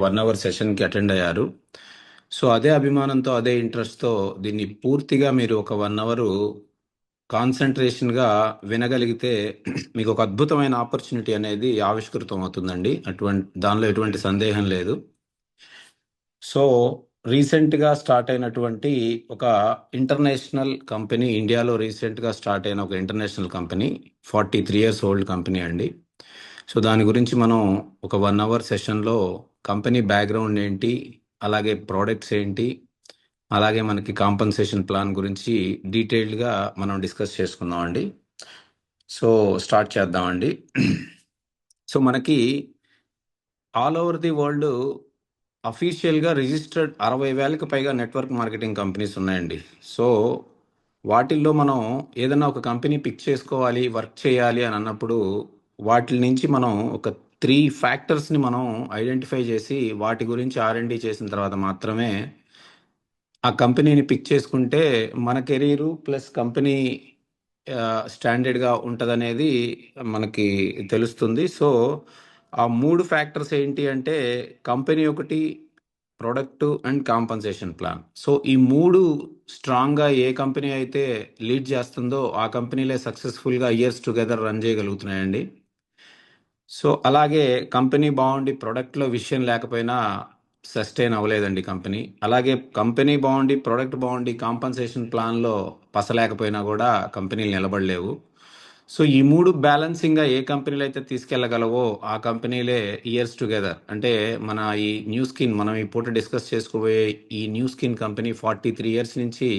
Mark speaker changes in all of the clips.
Speaker 1: 1 hour సెషన్కి attend అయ్యారు. So అదే అభిమానంతో, అదే ఇంట్రెస్ట్తో దీన్ని పూర్తిగా మీరు ఒక 1 అవర్ కాన్సన్ట్రేషన్గా వినగలిగితే మీకు ఒక అద్భుతమైన ఆపర్చునిటీ అనేది ఆవిష్కృతం అవుతుందండి. దానిలో ఎటువంటి సందేహం లేదు. సో రీసెంట్గా స్టార్ట్ అయినటువంటి ఒక ఇంటర్నేషనల్ కంపెనీ, ఇండియాలో రీసెంట్గా స్టార్ట్ అయిన ఒక international company, 43 years old company అండి. సో దాని గురించి మనం ఒక 1 అవర్ సెషన్లో కంపెనీ బ్యాక్గ్రౌండ్ ఏంటి, అలాగే ప్రోడక్ట్స్ ఏంటి, అలాగే మనకి కాంపన్సేషన్ ప్లాన్ గురించి డీటెయిల్డ్గా మనం డిస్కస్ చేసుకుందాం అండి. సో స్టార్ట్ చేద్దామండి. సో మనకి ఆల్ ఓవర్ ది వరల్డ్ అఫీషియల్గా రిజిస్టర్డ్ 60,000కి పైగా నెట్వర్క్ మార్కెటింగ్ కంపెనీస్ ఉన్నాయండి. సో వాటిల్లో మనం ఏదైనా ఒక కంపెనీ పిక్ చేసుకోవాలి, వర్క్ చేయాలి అని అన్నప్పుడు వాటి నుంచి మనం ఒక 3 ఫ్యాక్టర్స్ని మనం ఐడెంటిఫై చేసి వాటి గురించి R&D చేసిన తర్వాత మాత్రమే ఆ కంపెనీని పిక్ చేసుకుంటే మన కెరీరు ప్లస్ కంపెనీ స్టాండర్డ్గా ఉంటుందనేది మనకి తెలుస్తుంది. సో ఆ 3 ఫ్యాక్టర్స్ ఏంటి అంటే కంపెనీ ఒకటి, product and compensation plan. So ఈ 3 స్ట్రాంగ్గా ఏ కంపెనీ అయితే లీడ్ చేస్తుందో ఆ కంపెనీలే సక్సెస్ఫుల్గా ఇయర్స్ టుగెదర్ రన్ చేయగలుగుతున్నాయండి. సో అలాగే కంపెనీ బాగుండి ప్రొడక్ట్లో విషయం లేకపోయినా సస్టైన్ అవ్వలేదండి కంపెనీ. అలాగే కంపెనీ బాగుండి ప్రొడక్ట్ బాగుండి కాంపన్సేషన్ ప్లాన్లో పసలేకపోయినా కూడా కంపెనీలు నిలబడలేవు. సో ఈ 3 బ్యాలెన్సింగ్గా ఏ కంపెనీలు అయితే తీసుకెళ్ళగలవో ఆ కంపెనీలే ఇయర్స్ టుగెదర్, అంటే మన ఈ న్యూ స్కిన్, మనం ఈ పూట డిస్కస్ చేసుకోబోయే ఈ న్యూ స్కిన్ కంపెనీ 43 years నుంచి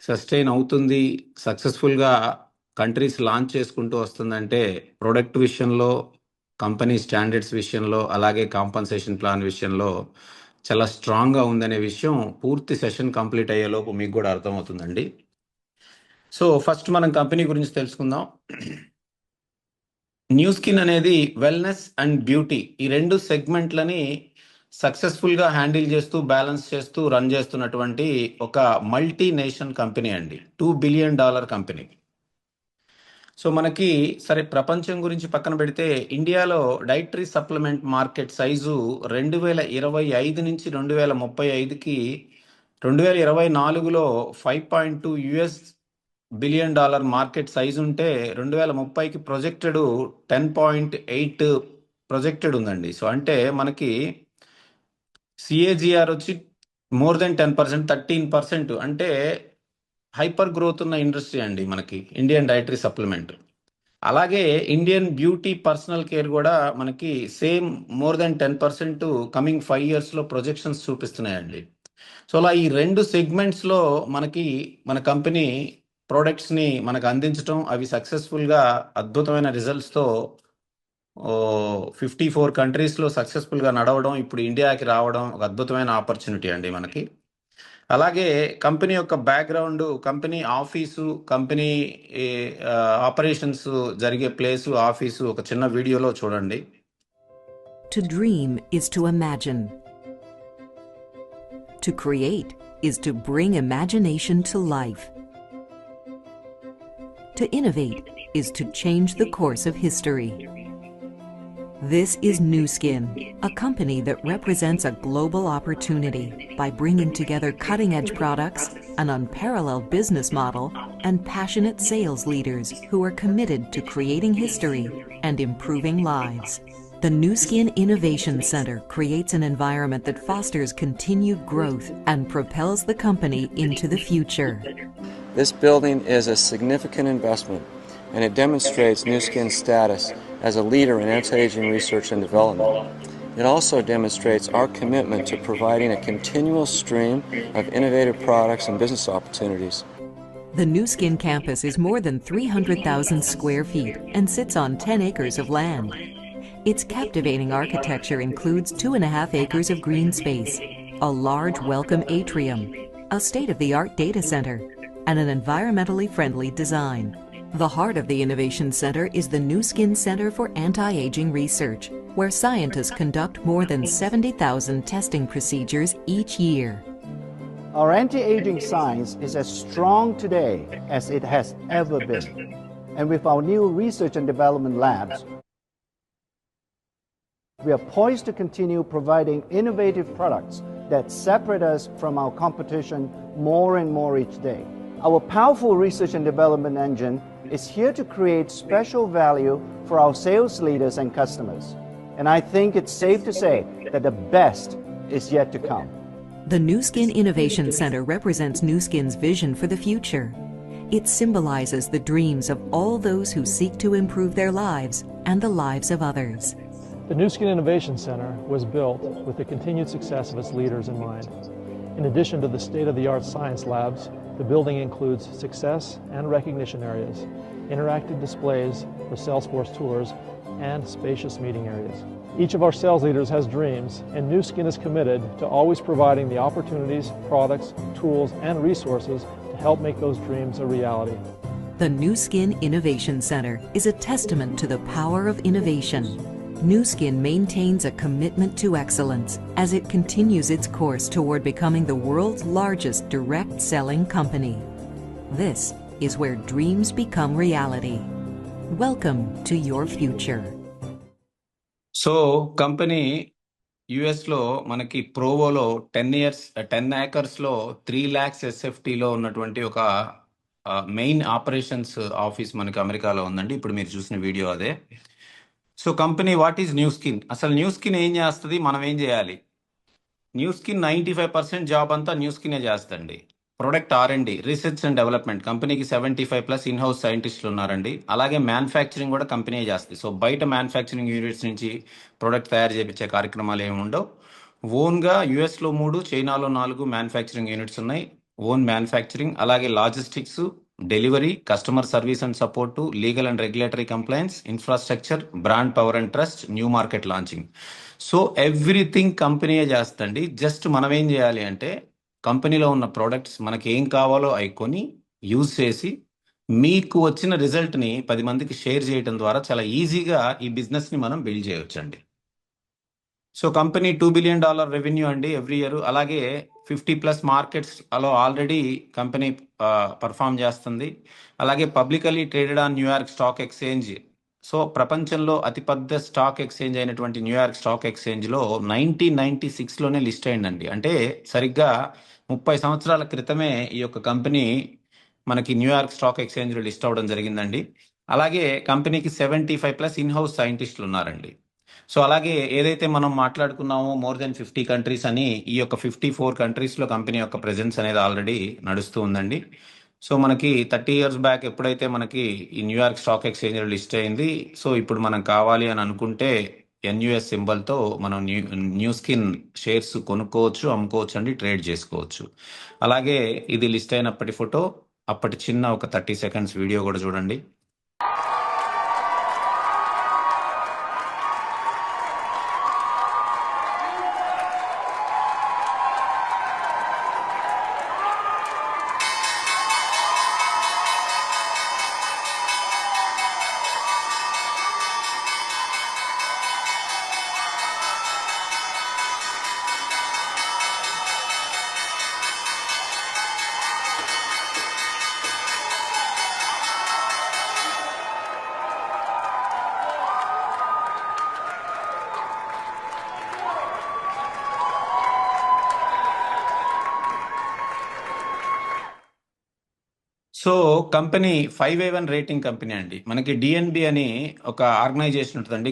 Speaker 1: సస్టైన్ అవుతుంది, సక్సెస్ఫుల్గా కంట్రీస్ లాంచ్ చేసుకుంటూ వస్తుందంటే ప్రొడక్ట్ విషయంలో, కంపెనీ స్టాండర్డ్స్ విషయంలో, అలాగే కాంపన్సేషన్ ప్లాన్ విషయంలో చాలా స్ట్రాంగ్గా ఉందనే విషయం పూర్తి సెషన్ కంప్లీట్ అయ్యేలోపు మీకు కూడా అర్థమవుతుందండి. సో ఫస్ట్ మనం కంపెనీ గురించి తెలుసుకుందాం. న్యూ స్కిన్ అనేది వెల్నెస్ అండ్ బ్యూటీ, ఈ 2 సెగ్మెంట్లని సక్సెస్ఫుల్గా హ్యాండిల్ చేస్తూ, బ్యాలెన్స్ చేస్తూ రన్ చేస్తున్నటువంటి ఒక మల్టీ నేషన్ కంపెనీ అండి. $2 billion కంపెనీ. సో మనకి సరే ప్రపంచం గురించి పక్కన పెడితే ఇండియాలో డైటరీ సప్లిమెంట్ మార్కెట్ సైజు 2025 నుంచి 2035కి 2024లో $5.2 బిలియన్ మార్కెట్ సైజ్ ఉంటే 2030కి ప్రొజెక్టెడ్ 10.8 ప్రొజెక్టెడ్ ఉందండి. సో అంటే మనకి CAGR వచ్చి మోర్ దెన్ 10%, 13%, అంటే హైపర్ గ్రోత్ ఉన్న ఇండస్ట్రీ అండి మనకి ఇండియన్ డైటరీ సప్లిమెంట్. అలాగే ఇండియన్ బ్యూటీ పర్సనల్ కేర్ కూడా మనకి సేమ్ మోర్ దెన్ 10% కమింగ్ 5 yearsలో ప్రొజెక్షన్స్ చూపిస్తున్నాయండి. సో అలా ఈ 2 సెగ్మెంట్స్లో మనకి మన కంపెనీ ప్రోడక్ట్స్ని మనకు అందించడం, అవి సక్సెస్ఫుల్గా అద్భుతమైన రిజల్ట్స్తో 54 కంట్రీస్లో సక్సెస్ఫుల్గా నడవడం, ఇప్పుడు ఇండియాకి రావడం ఒక అద్భుతమైన ఆపర్చునిటీ అండి మనకి. అలాగే కంపెనీ యొక్క background, company office, company operations జరిగే ప్లేసు, ఆఫీసు ఒక చిన్న వీడియోలో చూడండి.
Speaker 2: To dream is to imagine. To create is to bring imagination to life. To innovate is to change the course of history. This is Nu Skin, a company that represents a global opportunity by bringing together cutting-edge products, an unparalleled business model, and passionate sales leaders who are committed to creating history and improving lives. The Nu Skin Innovation Center creates an environment that fosters continued growth and propels the company into the future.
Speaker 3: This building is a significant investment, and it demonstrates Nu Skin's status as a leader in anti-aging research and development. It also demonstrates our commitment to providing a continual stream of innovative products and business opportunities.
Speaker 2: The Nu Skin campus is more than 300,000 square feet and sits on 10 acres of land. Its captivating architecture includes 2.5 acres of green space, a large welcome atrium, a state-of-the-art data center, and an environmentally friendly design. The heart of the Innovation Center is the Nu Skin Center for Anti-Aging Research, where scientists conduct more than 70,000 testing procedures each year.
Speaker 4: Our anti-aging science is as strong today as it has ever been. And with our new research and development labs, We are poised to continue providing innovative products that separate us from our competition more and more each day. Our powerful research and development engine is here to create special value for our sales leaders and customers. And I think it's safe to say that the best is yet to come.
Speaker 2: The Nu Skin Innovation Center represents Nu Skin's vision for the future. It symbolizes the dreams of all those who seek to improve their lives and the lives of others.
Speaker 5: The Nu Skin Innovation Center was built with the continued success of its leaders in mind. In addition to the state-of-the-art science labs, the building includes success and recognition areas, interactive displays for Salesforce tours, and spacious meeting areas. Each of our sales leaders has dreams, and Nu Skin is committed to always providing the opportunities, products, tools, and resources to help make those dreams a reality.
Speaker 2: The Nu Skin Innovation Center is a testament to the power of innovation. Nu Skin maintains a commitment to excellence as it continues its course toward becoming the world's largest direct selling company. This is where dreams become reality. Welcome to your future.
Speaker 1: So company యుఎస్లో మనకి ప్రోవోలో 10 ఏకర్స్లో 3 lakhs ఎస్ఎఫ్టీలో ఉన్నటువంటి ఒక main operations office మనకి అమెరికాలో ఉందండి. ఇప్పుడు మీరు చూసిన వీడియో అదే. So company what is Nu Skin, అసలు న్యూ స్కిన్ ఏం చేస్తుంది, మనం ఏం చేయాలి? న్యూ స్కిన్ 95% జాబ్ అంతా న్యూ స్కినే చేస్తండి. Product R&D, research and development, కంపెనీకి 75+ ఇన్హౌస్ సైంటిస్టులు ఉన్నారండి. అలాగే మ్యానుఫ్యాక్చరింగ్ కూడా కంపెనీ చేస్తుంది. సో బయట మ్యానుఫ్యాక్చరింగ్ యూనిట్స్ నుంచి ప్రొడక్ట్ తయారు చేయించే కార్యక్రమాలు ఏమి ఉండవు. ఓన్గా యుఎస్లో 3, చైనాలో 4 మ్యానుఫ్యాక్చరింగ్ యూనిట్స్ ఉన్నాయి. ఓన్ మ్యానుఫ్యాక్చరింగ్, అలాగే logistics, delivery, customer service and support, legal and regulatory compliance, infrastructure, brand power and trust, new market launching. So everything కంపెనీయే చేస్తండి. జస్ట్ మనం ఏం చేయాలి అంటే కంపెనీలో ఉన్న ప్రోడక్ట్స్ మనకి ఏం కావాలో అవి కొని యూజ్ చేసి మీకు వచ్చిన రిజల్ట్ని 10 మందికి షేర్ చేయడం ద్వారా చాలా ఈజీగా ఈ బిజినెస్ని మనం బిల్డ్ చేయొచ్చండి. సో కంపెనీ $2 billion రెవెన్యూ అండి ఎవ్రీ ఇయర్. అలాగే 50+ మార్కెట్స్ అలో ఆల్రెడీ కంపెనీ పర్ఫామ్ చేస్తుంది. అలాగే publicly traded on New York stock exchange. So ప్రపంచంలో అతిపెద్ద స్టాక్ ఎక్స్చేంజ్ అయినటువంటి న్యూయార్క్ స్టాక్ ఎక్స్చేంజ్లో 1996లోనే లిస్ట్ అయిందండి. అంటే సరిగ్గా 30 సంవత్సరాల క్రితమే ఈ యొక్క కంపెనీ మనకి న్యూయార్క్ స్టాక్ ఎక్స్చేంజ్లో లిస్ట్ అవ్వడం జరిగిందండి. అలాగే కంపెనీకి 75+ ఇన్హౌస్ సైంటిస్టులు ఉన్నారండి. సో అలాగే ఏదైతే మనం మాట్లాడుకున్నామో మోర్ దెన్ 50 కంట్రీస్ అని, ఈ యొక్క 54 కంట్రీస్లో కంపెనీ యొక్క ప్రెజెన్స్ అనేది ఆల్రెడీ నడుస్తూ ఉందండి. సో మనకి 30 years బ్యాక్ ఎప్పుడైతే మనకి ఈ న్యూయార్క్ స్టాక్ ఎక్స్చేంజ్లో లిస్ట్ అయింది, సో ఇప్పుడు మనం కావాలి అని అనుకుంటే NUS సింబల్తో మనం న్యూ స్కిన్ షేర్స్ కొనుక్కోవచ్చు, అమ్ముకోవచ్చు అండి, ట్రేడ్ చేసుకోవచ్చు. అలాగే ఇది లిస్ట్ అయినప్పటి ఫోటో, అప్పటి చిన్న ఒక 30 seconds వీడియో కూడా చూడండి. So company 5A1 rating company అండి. మనకి DNB అని ఒక ఆర్గనైజేషన్ ఉంటుందండి,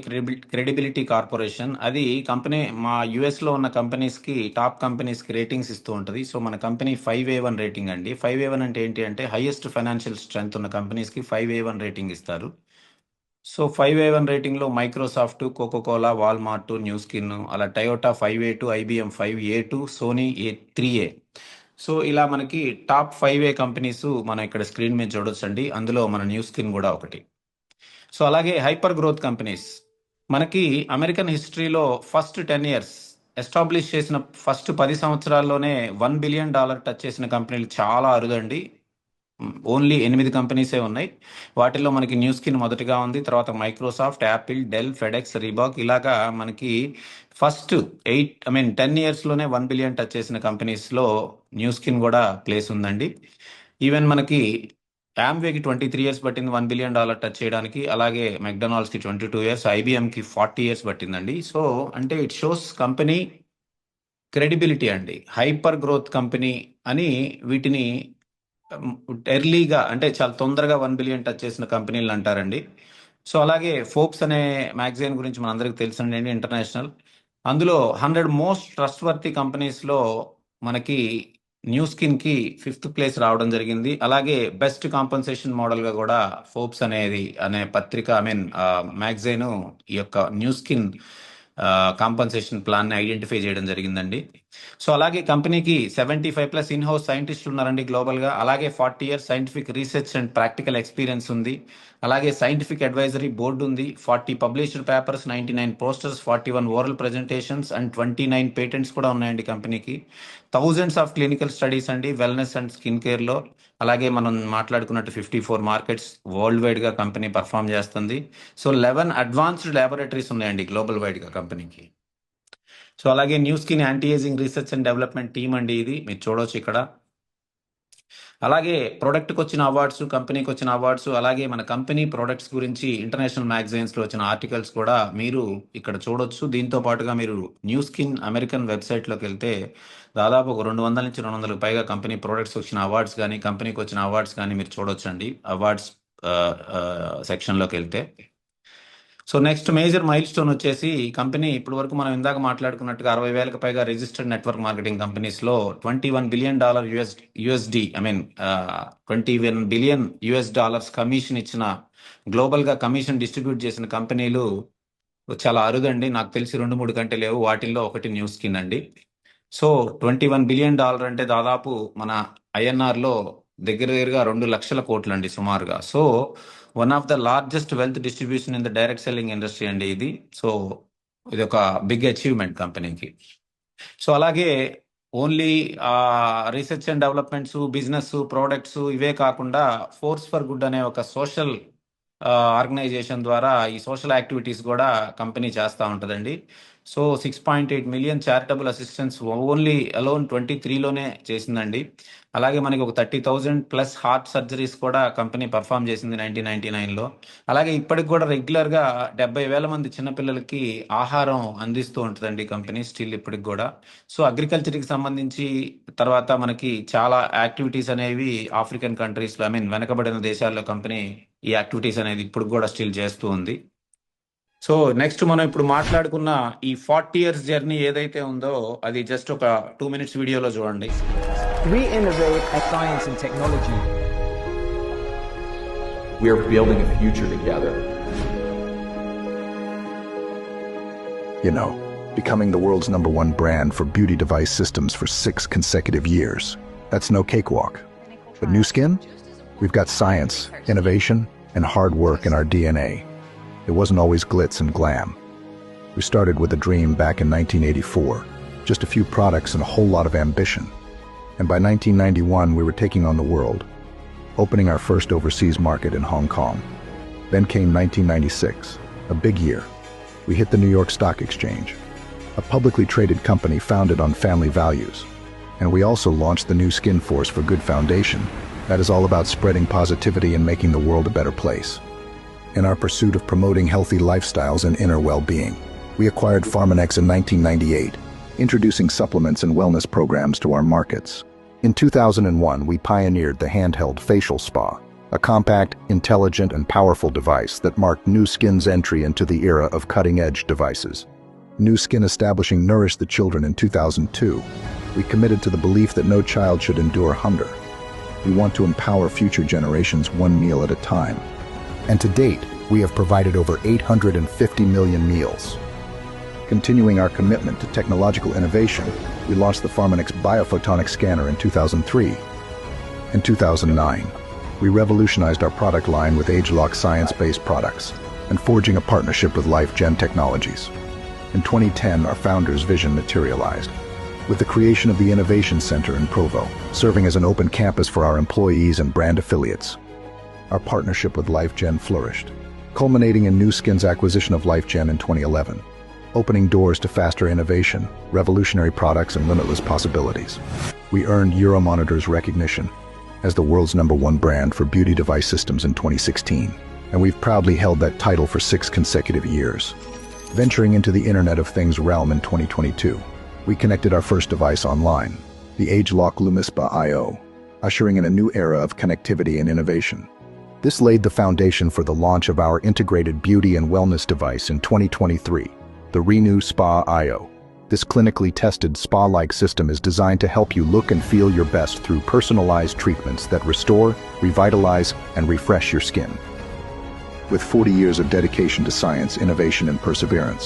Speaker 1: క్రెడిబిలిటీ కార్పొరేషన్. అది కంపెనీ మా యుఎస్లో ఉన్న కంపెనీస్కి, టాప్ కంపెనీస్కి రేటింగ్స్ ఇస్తూ ఉంటుంది. సో మన కంపెనీ 5A1 రేటింగ్ అండి. 5A1 అంటే ఏంటి అంటే హైయెస్ట్ ఫైనాన్షియల్ స్ట్రెంగ్త్ ఉన్న కంపెనీస్కి 5A1 రేటింగ్ ఇస్తారు. సో 5A1 రేటింగ్లో Microsoft, Coca Cola, Walmart, Nu Skin, అలా Toyota 5A2, IBM 5A2, Sony 3A. So ఇలా మనకి టాప్ 5A కంపెనీస్ మనం ఇక్కడ స్క్రీన్ మీద చూడొచ్చండి. అందులో మన న్యూ స్కిన్ కూడా ఒకటి. సో అలాగే హైపర్ గ్రోత్ కంపెనీస్, మనకి అమెరికన్ హిస్టరీలో ఫస్ట్ 10 years ఎస్టాబ్లిష్ చేసిన ఫస్ట్ 10 సంవత్సరాల్లోనే $1 billion టచ్ చేసిన కంపెనీలు చాలా అరుదండి. ఓన్లీ 8 కంపెనీసే ఉన్నాయి. వాటిల్లో మనకి న్యూ స్కిన్ మొదటిగా ఉంది, తర్వాత Microsoft, Apple, Dell, FedEx, Reebok, ఇలాగా మనకి ఫస్ట్ 10 yearsలోనే $1 billion టచ్ చేసిన కంపెనీస్లో న్యూ స్కిన్ కూడా ప్లేస్ ఉందండి. ఈవెన్ మనకి యామ్వేకి 23 ఇయర్స్ పట్టింది $1 బిలియన్ టచ్ చేయడానికి. అలాగే మెక్డొనాల్డ్స్కి 22 ఇయర్స్, ఐబిఎంకి 40 ఇయర్స్ పట్టిందండి. సో అంటే ఇట్ షోస్ కంపెనీ క్రెడిబిలిటీ అండి. హైపర్ గ్రోత్ కంపెనీ అని వీటిని ఎర్లీగా అంటే చాలా తొందరగా 1 బిలియన్ టచ్ చేసిన కంపెనీలు అంటారండి. సో అలాగే ఫోర్బ్స్ అనే మ్యాగజైన్ గురించి మనందరికీ తెలుసండి, ఇంటర్నేషనల్. అందులో 100 మోస్ట్ ట్రస్ట్ వర్తీ కంపెనీస్లో మనకి న్యూ స్కిన్కి 5th ప్లేస్ రావడం జరిగింది. అలాగే బెస్ట్ కాంపన్సేషన్ మోడల్గా కూడా ఫోర్బ్స్ అనే పత్రిక మ్యాగజైన్ ఈ యొక్క న్యూ స్కిన్ కాంపన్సేషన్ ప్లాన్ని ఐడెంటిఫై చేయడం జరిగిందండి. సో అలాగే కంపెనీకి 75+ ఇన్ హౌస్ సైంటిస్టులు ఉన్నారండి గ్లోబల్గా. అలాగే 40 years scientific research and practical experience ఉంది. అలాగే సైంటిఫిక్ అడ్వైజరీ బోర్డు ఉంది. 40 published papers, 99 posters, 41 oral presentations and 29 patents కూడా ఉన్నాయండి కంపెనీకి. థౌజండ్స్ ఆఫ్ క్లినికల్ స్టడీస్ అండి వెల్నెస్ అండ్ స్కిన్ కేర్లో. అలాగే మనం మాట్లాడుకున్నట్టు 54 మార్కెట్స్ వరల్డ్ వైడ్గా కంపెనీ పర్ఫామ్ చేస్తుంది. సో 11 అడ్వాన్స్డ్ ల్యాబొరేటరీస్ ఉన్నాయండి గ్లోబల్ వైడ్గా కంపెనీకి. సో అలాగే new skin anti ageing research and development team అండి, ఇది మీరు చూడవచ్చు ఇక్కడ. అలాగే ప్రోడక్ట్కి వచ్చిన అవార్డ్స్, కంపెనీకి వచ్చిన అవార్డ్స్, అలాగే మన కంపెనీ ప్రోడక్ట్స్ గురించి ఇంటర్నేషనల్ మ్యాగజైన్స్లో వచ్చిన ఆర్టికల్స్ కూడా మీరు ఇక్కడ చూడొచ్చు. దీంతో పాటుగా మీరు న్యూ స్కిన్ అమెరికన్ వెబ్సైట్లోకి వెళ్తే దాదాపు ఒక 200 నుంచి 200కు పైగా కంపెనీ ప్రోడక్ట్స్ వచ్చిన అవార్డ్స్ కానీ కంపెనీకి వచ్చిన అవార్డ్స్ కానీ మీరు చూడొచ్చు అండి అవార్డ్స్ సెక్షన్లోకి వెళ్తే. So next major mile stone వచ్చేసి ఈ కంపెనీ ఇప్పటి వరకు మనం ఇందాక మాట్లాడుకున్నట్టుగా 60,000కు పైగా రిజిస్టర్డ్ నెట్వర్క్ మార్కెటింగ్ కంపెనీస్లో $21 billion USD 21 billion US commission ఇచ్చిన, గ్లోబల్గా కమిషన్ డిస్ట్రిబ్యూట్ చేసిన కంపెనీలు చాలా అరుదండి. నాకు తెలిసి 2-3 కంటే లేవు. వాటిల్లో ఒకటి న్యూ స్కిన్ అండి. సో $21 బిలియన్ అంటే దాదాపు మన ఐఎన్ఆర్లో దగ్గరగా 2 లక్షల కోట్లు అండి సుమారుగా. So one of the largest wealth distribution in the direct selling industry అండి ఇది. సో ఇది ఒక బిగ్ అచీవ్మెంట్ కంపెనీకి. సో అలాగే only research and developments, business, products ఇవే కాకుండా ఫోర్స్ ఫర్ గుడ్ అనే ఒక సోషల్ ఆర్గనైజేషన్ ద్వారా ఈ సోషల్ యాక్టివిటీస్ కూడా కంపెనీ చేస్తూ ఉంటుందండి. So 6.8 million charitable assistance only alone 23లోనే చేసిందండి. అలాగే మనకి ఒక 30,000+ హార్ట్ సర్జరీస్ కూడా కంపెనీ పర్ఫామ్ చేసింది 1999లో. అలాగే ఇప్పటికి కూడా రెగ్యులర్గా 70,000 మంది చిన్నపిల్లలకి ఆహారం అందిస్తూ ఉంటుందండి కంపెనీ స్టిల్ ఇప్పటికి కూడా. సో అగ్రికల్చర్కి సంబంధించి తర్వాత మనకి చాలా యాక్టివిటీస్ అనేవి ఆఫ్రికన్ కంట్రీస్లో వెనకబడిన దేశాల్లో కంపెనీ ఈ యాక్టివిటీస్ అనేది ఇప్పుడు కూడా స్టిల్ చేస్తూ ఉంది. సో నెక్స్ట్ మనం ఇప్పుడు మాట్లాడుకున్న ఈ 40 ఇయర్స్ జర్నీ ఏదైతే ఉందో అది జస్ట్ ఒక 2 minutes వీడియోలో చూడండి.
Speaker 6: We innovate at science and technology.
Speaker 7: We are building a future together.
Speaker 8: You know, becoming the world's #1 brand for beauty device systems for 6 consecutive years. That's no cakewalk. But Nu Skin? We've got science, innovation, and hard work in our DNA. It wasn't always glitz and glam. We started with a dream back in 1984, just a few products and a whole lot of ambition. And by 1991, we were taking on the world, opening our first overseas market in Hong Kong. Then came 1996, a big year. We hit the New York Stock Exchange, a publicly traded company founded on family values. And we also launched the new Skin Force for Good Foundation. That is all about spreading positivity and making the world a better place. In our pursuit of promoting healthy lifestyles and inner well-being, we acquired Pharmanex in 1998, introducing supplements and wellness programs to our markets. In 2001, we pioneered the handheld facial spa, a compact, intelligent, and powerful device that marked Nu Skin's entry into the era of cutting-edge devices. Nu Skin establishing Nourish the Children in 2002, we committed to the belief that no child should endure hunger. We want to empower future generations one meal at a time. And to date, we have provided over 850 million meals. Continuing our commitment to technological innovation, we launched the Pharmanex Biophotonic Scanner in 2003. In 2009, we revolutionized our product line with age-lock science-based products and forging a partnership with LifeGen Technologies. In 2010, our founder's vision materialized, with the creation of the Innovation Center in Provo, serving as an open campus for our employees and brand affiliates. Our partnership with LifeGen flourished, culminating in Nu Skin's acquisition of LifeGen in 2011, opening doors to faster innovation, revolutionary products, and limitless possibilities. We earned Euromonitor's recognition, as the world's #1 brand for beauty device systems in 2016, and we've proudly held that title for 6 consecutive years. Venturing into the Internet of Things realm in 2022, we connected our first device online, the ageLOC LumiSpa IO, ushering in a new era of connectivity and innovation. This laid the foundation for the launch of our integrated beauty and wellness device in 2023, the Renew Spa IO. This clinically tested spa-like system is designed to help you look and feel your best through personalized treatments that restore, revitalize, and refresh your skin. With 40 years of dedication to science, innovation, and perseverance,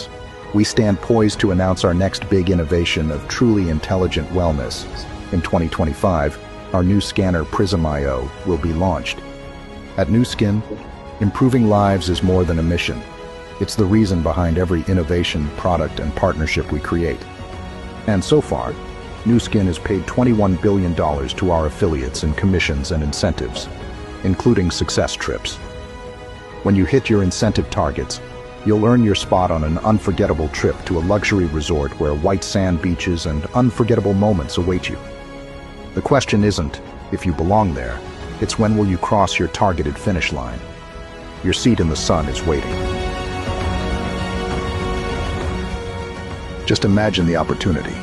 Speaker 8: we stand poised to announce our next big innovation of truly intelligent wellness. In 2025, our new scanner Prism IO will be launched. At Nu Skin, improving lives is more than a mission. It's the reason behind every innovation, product, and partnership we create. And so far, Nu Skin has paid $21 billion to our affiliates in commissions and incentives, including success trips. When you hit your incentive targets, you'll earn your spot on an unforgettable trip to a luxury resort where white sand beaches and unforgettable moments await you. The question isn't if you belong there, it's when will you cross your targeted finish line. Your seat in the sun is waiting. Just imagine the opportunity.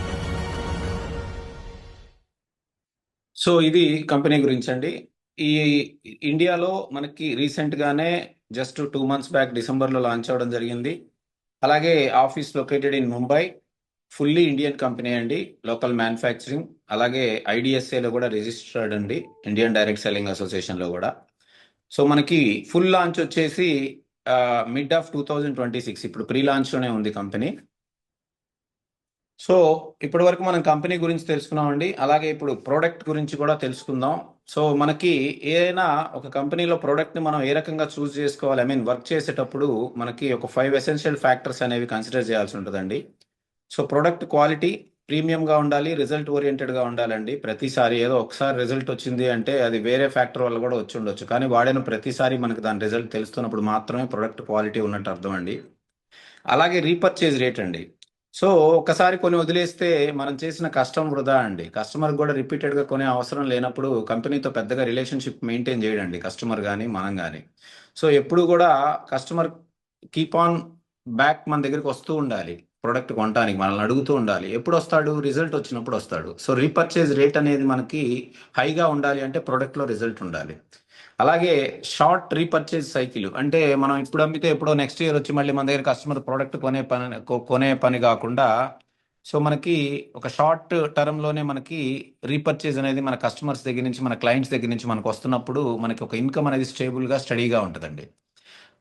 Speaker 1: So ఇది company గురించి అండి. ఈ ఇండియాలో మనకి recent గానే just 2 months back డిసెంబర్లో launch అవ్వడం జరిగింది. అలాగే office located in Mumbai, fully Indian company అండి, లోకల్ మ్యానుఫ్యాక్చరింగ్, అలాగే ఐడిఎస్ఏలో కూడా రిజిస్టర్డ్ అండి, ఇండియన్ డైరెక్ట్ సెల్లింగ్ అసోసియేషన్లో కూడా. సో మనకి ఫుల్ లాంచ్ వచ్చేసి మిడ్ ఆఫ్ 2026, ఇప్పుడు ప్రీ లాంచ్లోనే ఉంది కంపెనీ. సో ఇప్పటి వరకు మనం కంపెనీ గురించి తెలుసుకున్నామండి. అలాగే ఇప్పుడు ప్రోడక్ట్ గురించి కూడా తెలుసుకుందాం. సో మనకి ఏదైనా ఒక కంపెనీలో ప్రోడక్ట్ని మనం ఏ రకంగా చూస్ చేసుకోవాలి, వర్క్ చేసేటప్పుడు మనకి ఒక 5 ఎసెన్షియల్ ఫ్యాక్టర్స్ అనేవి కన్సిడర్ చేయాల్సి ఉంటుందండి. సో ప్రోడక్ట్ క్వాలిటీ ప్రీమియంగా ఉండాలి, రిజల్ట్ ఓరియంటెడ్గా ఉండాలండి. ప్రతిసారి ఏదో ఒకసారి రిజల్ట్ వచ్చింది అంటే అది వేరే ఫ్యాక్టర్ వల్ల కూడా వచ్చి ఉండొచ్చు, కానీ వాడిన ప్రతిసారి మనకి దాని రిజల్ట్ తెలుస్తున్నప్పుడు మాత్రమే ప్రోడక్ట్ క్వాలిటీ ఉన్నట్టు అర్థం అండి. అలాగే రీపర్చేజ్ రేట్ అండి. సో ఒకసారి కొని వదిలేస్తే మనం చేసిన కష్టం వృధా అండి. కస్టమర్ కూడా రిపీటెడ్గా కొనే అవసరం లేనప్పుడు కంపెనీతో పెద్దగా రిలేషన్షిప్ మెయింటైన్ చేయడండి కస్టమర్ కానీ మనం కానీ. సో ఎప్పుడు కూడా కస్టమర్ కీప్ ఆన్ బ్యాక్ మన దగ్గరికి వస్తూ ఉండాలి, ప్రోడక్ట్ కొనడానికి మనల్ని అడుగుతూ ఉండాలి. ఎప్పుడు వస్తాడు? రిజల్ట్ వచ్చినప్పుడు వస్తాడు. సో రీపర్చేజ్ రేట్ అనేది మనకి హైగా ఉండాలి అంటే ప్రోడక్ట్లో రిజల్ట్ ఉండాలి. అలాగే షార్ట్ రీపర్చేజ్ సైకిల్ అంటే మనం ఇప్పుడు అమ్మితే ఎప్పుడో నెక్స్ట్ ఇయర్ వచ్చి మళ్ళీ మన దగ్గర కస్టమర్ ప్రోడక్ట్ కొనే పని కాకుండా, సో మనకి ఒక షార్ట్ టర్మ్లోనే మనకి రీపర్చేజ్ అనేది మన కస్టమర్స్ దగ్గర నుంచి, మన క్లయింట్స్ దగ్గర నుంచి మనకు వస్తున్నప్పుడు మనకి ఒక ఇన్కమ్ అనేది స్టేబుల్గా స్టడీగా ఉంటుందండి.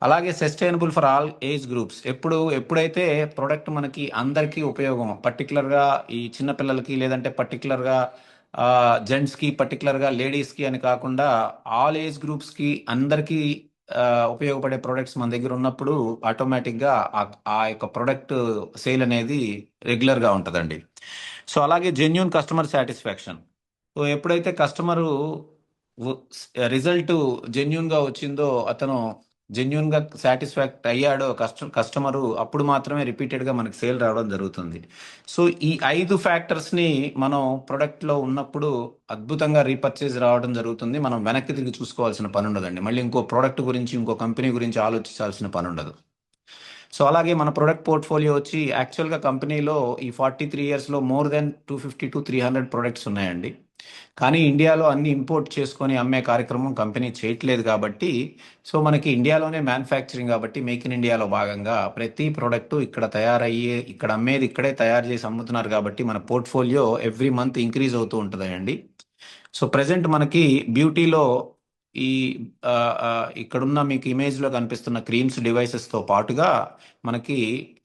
Speaker 1: అలాగే sustainable for all age groups. ఎప్పుడైతే ప్రోడక్ట్ మనకి అందరికీ ఉపయోగం, పర్టికులర్గా ఈ చిన్నపిల్లలకి లేదంటే పర్టికులర్గా జెంట్స్కి, పర్టికులర్గా లేడీస్కి అని కాకుండా ఆల్ ఏజ్ గ్రూప్స్కి అందరికీ ఉపయోగపడే ప్రోడక్ట్స్ మన దగ్గర ఉన్నప్పుడు ఆటోమేటిక్గా ఆ యొక్క ప్రోడక్ట్ సేల్ అనేది రెగ్యులర్గా ఉంటుందండి. సో అలాగే జెన్యూన్ కస్టమర్ సాటిస్ఫాక్షన్. సో ఎప్పుడైతే కస్టమరు రిజల్ట్ జెన్యూన్గా వచ్చిందో, అతను జెన్యూన్గా సాటిస్ఫాక్ట్ అయ్యాడో కస్టమరు, అప్పుడు మాత్రమే రిపీటెడ్గా మనకి సేల్ రావడం జరుగుతుంది. సో ఈ 5 ఫ్యాక్టర్స్ని మనం ప్రొడక్ట్లో ఉన్నప్పుడు అద్భుతంగా రీపర్చేజ్ రావడం జరుగుతుంది. మనం వెనక్కి తిరిగి చూసుకోవాల్సిన పని ఉండదండి. మళ్ళీ ఇంకో ప్రోడక్ట్ గురించి, ఇంకో కంపెనీ గురించి ఆలోచించాల్సిన పని ఉండదు. సో అలాగే మన ప్రొడక్ట్ పోర్ట్ఫోలియో వచ్చి యాక్చువల్గా కంపెనీలో ఈ 43 yearsలో మోర్ దెన్ 250 to 300 ప్రొడక్ట్స్ ఉన్నాయండి. కానీ ఇండియాలో అన్ని ఇంపోర్ట్ చేసుకొని అమ్మే కార్యక్రమం కంపెనీ చేయట్లేదు కాబట్టి, సో మనకి ఇండియాలోనే మ్యానుఫ్యాక్చరింగ్ కాబట్టి మేక్ ఇన్ ఇండియాలో భాగంగా ప్రతి ప్రోడక్ట్ ఇక్కడ తయారయ్యే, ఇక్కడ అమ్మేది ఇక్కడే తయారు చేసి అమ్ముతున్నారు కాబట్టి మన పోర్ట్ఫోలియో ఎవ్రీ మంత్ ఇంక్రీజ్ అవుతూ ఉంటుందండి. సో ప్రజెంట్ మనకి బ్యూటీలో ఈ ఇక్కడున్న మీకు ఇమేజ్లో కనిపిస్తున్న క్రీమ్స్, డివైసెస్తో పాటుగా మనకి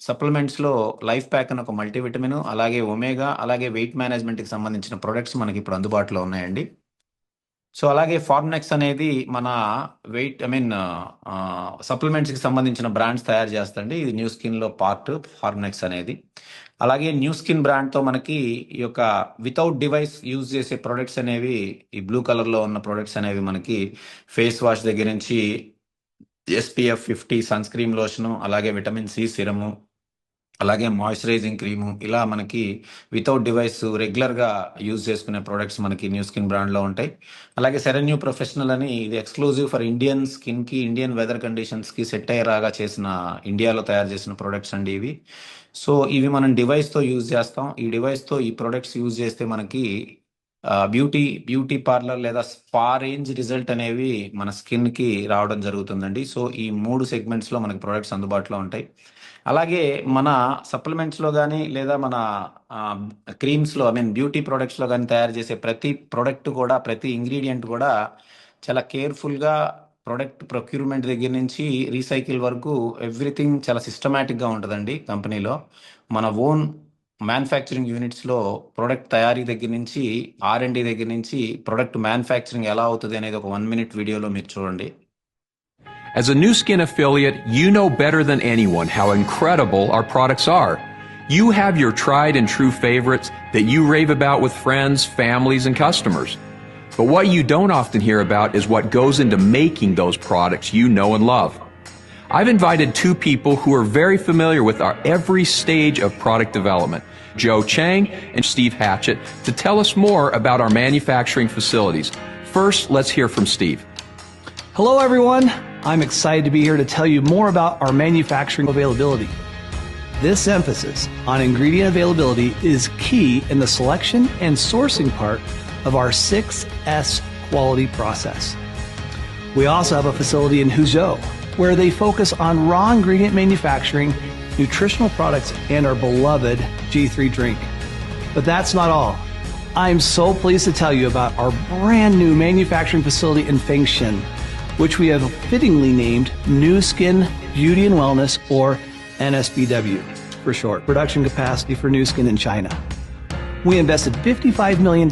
Speaker 1: సప్లిమెంట్స్లో లైఫ్ ప్యాక్ అని ఒక మల్టీవిటమిన్, అలాగే ఒమేగా, అలాగే వెయిట్ మేనేజ్మెంట్కి సంబంధించిన ప్రొడక్ట్స్ మనకి ఇప్పుడు అందుబాటులో ఉన్నాయండి. సో అలాగే ఫార్మ్నెక్స్ అనేది మన సప్లిమెంట్స్కి సంబంధించిన బ్రాండ్స్ తయారు చేస్తండి. ఇది న్యూ స్కిన్లో పార్ట్ ఫార్మ్నెక్స్ అనేది. అలాగే న్యూ స్కిన్ బ్రాండ్తో మనకి ఈ యొక్క వితౌట్ డివైస్ యూజ్ చేసే ప్రొడక్ట్స్ అనేవి, ఈ బ్లూ కలర్లో ఉన్న ప్రొడక్ట్స్ అనేవి మనకి ఫేస్ వాష్ దగ్గర నుంచి SPF 50 సన్ స్క్రీన్ లోషను, అలాగే విటమిన్ C సిరము, అలాగే మాయిశ్చరైజింగ్ క్రీము, ఇలా మనకి వితౌట్ డివైస్ రెగ్యులర్గా యూజ్ చేసుకునే ప్రోడక్ట్స్ మనకి న్యూ స్కిన్ బ్రాండ్లో ఉంటాయి. అలాగే సెరెన్యూ ప్రొఫెషనల్ అని, ఇది ఎక్స్క్లూజివ్ ఫర్ ఇండియన్ స్కిన్కి, ఇండియన్ వెదర్ కండిషన్స్కి సెట్ అయ్యేలాగా చేసిన, ఇండియాలో తయారు చేసిన ప్రొడక్ట్స్ అండి ఇవి. సో ఇవి మనం డివైస్తో యూజ్ చేస్తాం. ఈ డివైస్తో ఈ ప్రొడక్ట్స్ యూజ్ చేస్తే మనకి బ్యూటీ పార్లర్ లేదా స్పా రేంజ్ రిజల్ట్ అనేవి మన స్కిన్కి రావడం జరుగుతుందండి. సో ఈ 3 సెగ్మెంట్స్లో మనకి ప్రొడక్ట్స్ అందుబాటులో ఉంటాయి. అలాగే మన సప్లిమెంట్స్లో కానీ లేదా మన క్రీమ్స్లో, బ్యూటీ ప్రొడక్ట్స్లో కానీ తయారు చేసే ప్రతి ప్రొడక్ట్ కూడా, ప్రతి ఇంగ్రీడియంట్ కూడా చాలా కేర్ఫుల్గా, ప్రొడక్ట్ ప్రొక్యూర్మెంట్ దగ్గర నుంచి రీసైకిల్ వరకు ఎవ్రీథింగ్ చాలా సిస్టమేటిక్గా ఉంటుందండి కంపెనీలో. మన ఓన్ మ్యానుఫ్యాక్చరింగ్ యూనిట్స్లో ప్రొడక్ట్ తయారీ దగ్గర నుంచి, R&D దగ్గర నుంచి ప్రొడక్ట్ మ్యానుఫ్యాక్చరింగ్ ఎలా అవుతుంది అనేది ఒక 1 minute వీడియోలో మీరు చూడండి.
Speaker 7: As a Nu Skin affiliate, you know better than anyone how incredible our products are. You have your tried and true favorites that you rave about with friends, families, and customers. But what you don't often hear about is what goes into making those products you know and love. I've invited 2 people who are very familiar with our every stage of product development, Joe Chang and Steve Hatchett, to tell us more about our manufacturing facilities. First, let's hear from Steve.
Speaker 9: Hello everyone, I'm excited to be here to tell you more about our manufacturing availability. This emphasis on ingredient availability is key in the selection and sourcing part of our 6S quality process. We also have a facility in Huzhou where they focus on raw ingredient manufacturing, nutritional products, and our beloved G3 drink. But that's not all. I'm so pleased to tell you about our brand new manufacturing facility in Fengshan, which we have fittingly named Nu Skin Beauty and Wellness, or NSBW for short, production capacity for Nu Skin in China. We invested $55 million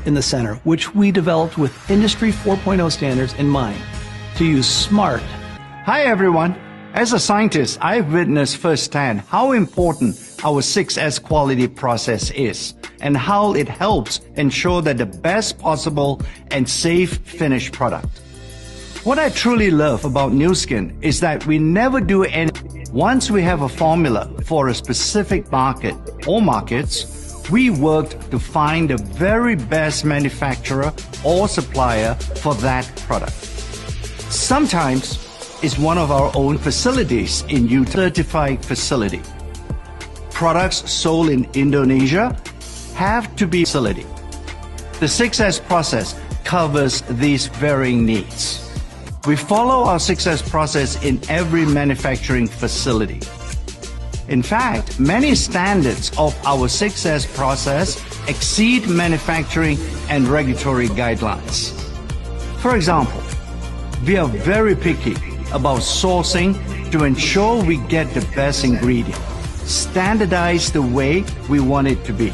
Speaker 9: in the center, which we developed with Industry 4.0 standards in mind, to use smart.
Speaker 4: Hi everyone. As a scientist, I've witnessed firsthand how important our 6S quality process is and how it helps ensure that the best possible and safe finished product. What I truly love about Nu Skin is that we never do anything. Once we have a formula for a specific market or markets, we worked to find the very best manufacturer or supplier for that product. Sometimes it's one of our own facilities in certified facility. Products sold in Indonesia have to be facility. The 6S process covers these varying needs. We follow our 6S process in every manufacturing facility. In fact, many standards of our 6S process exceed manufacturing and regulatory guidelines. For example, we are very picky about sourcing to ensure we get the best ingredient, standardized the way we want it to be.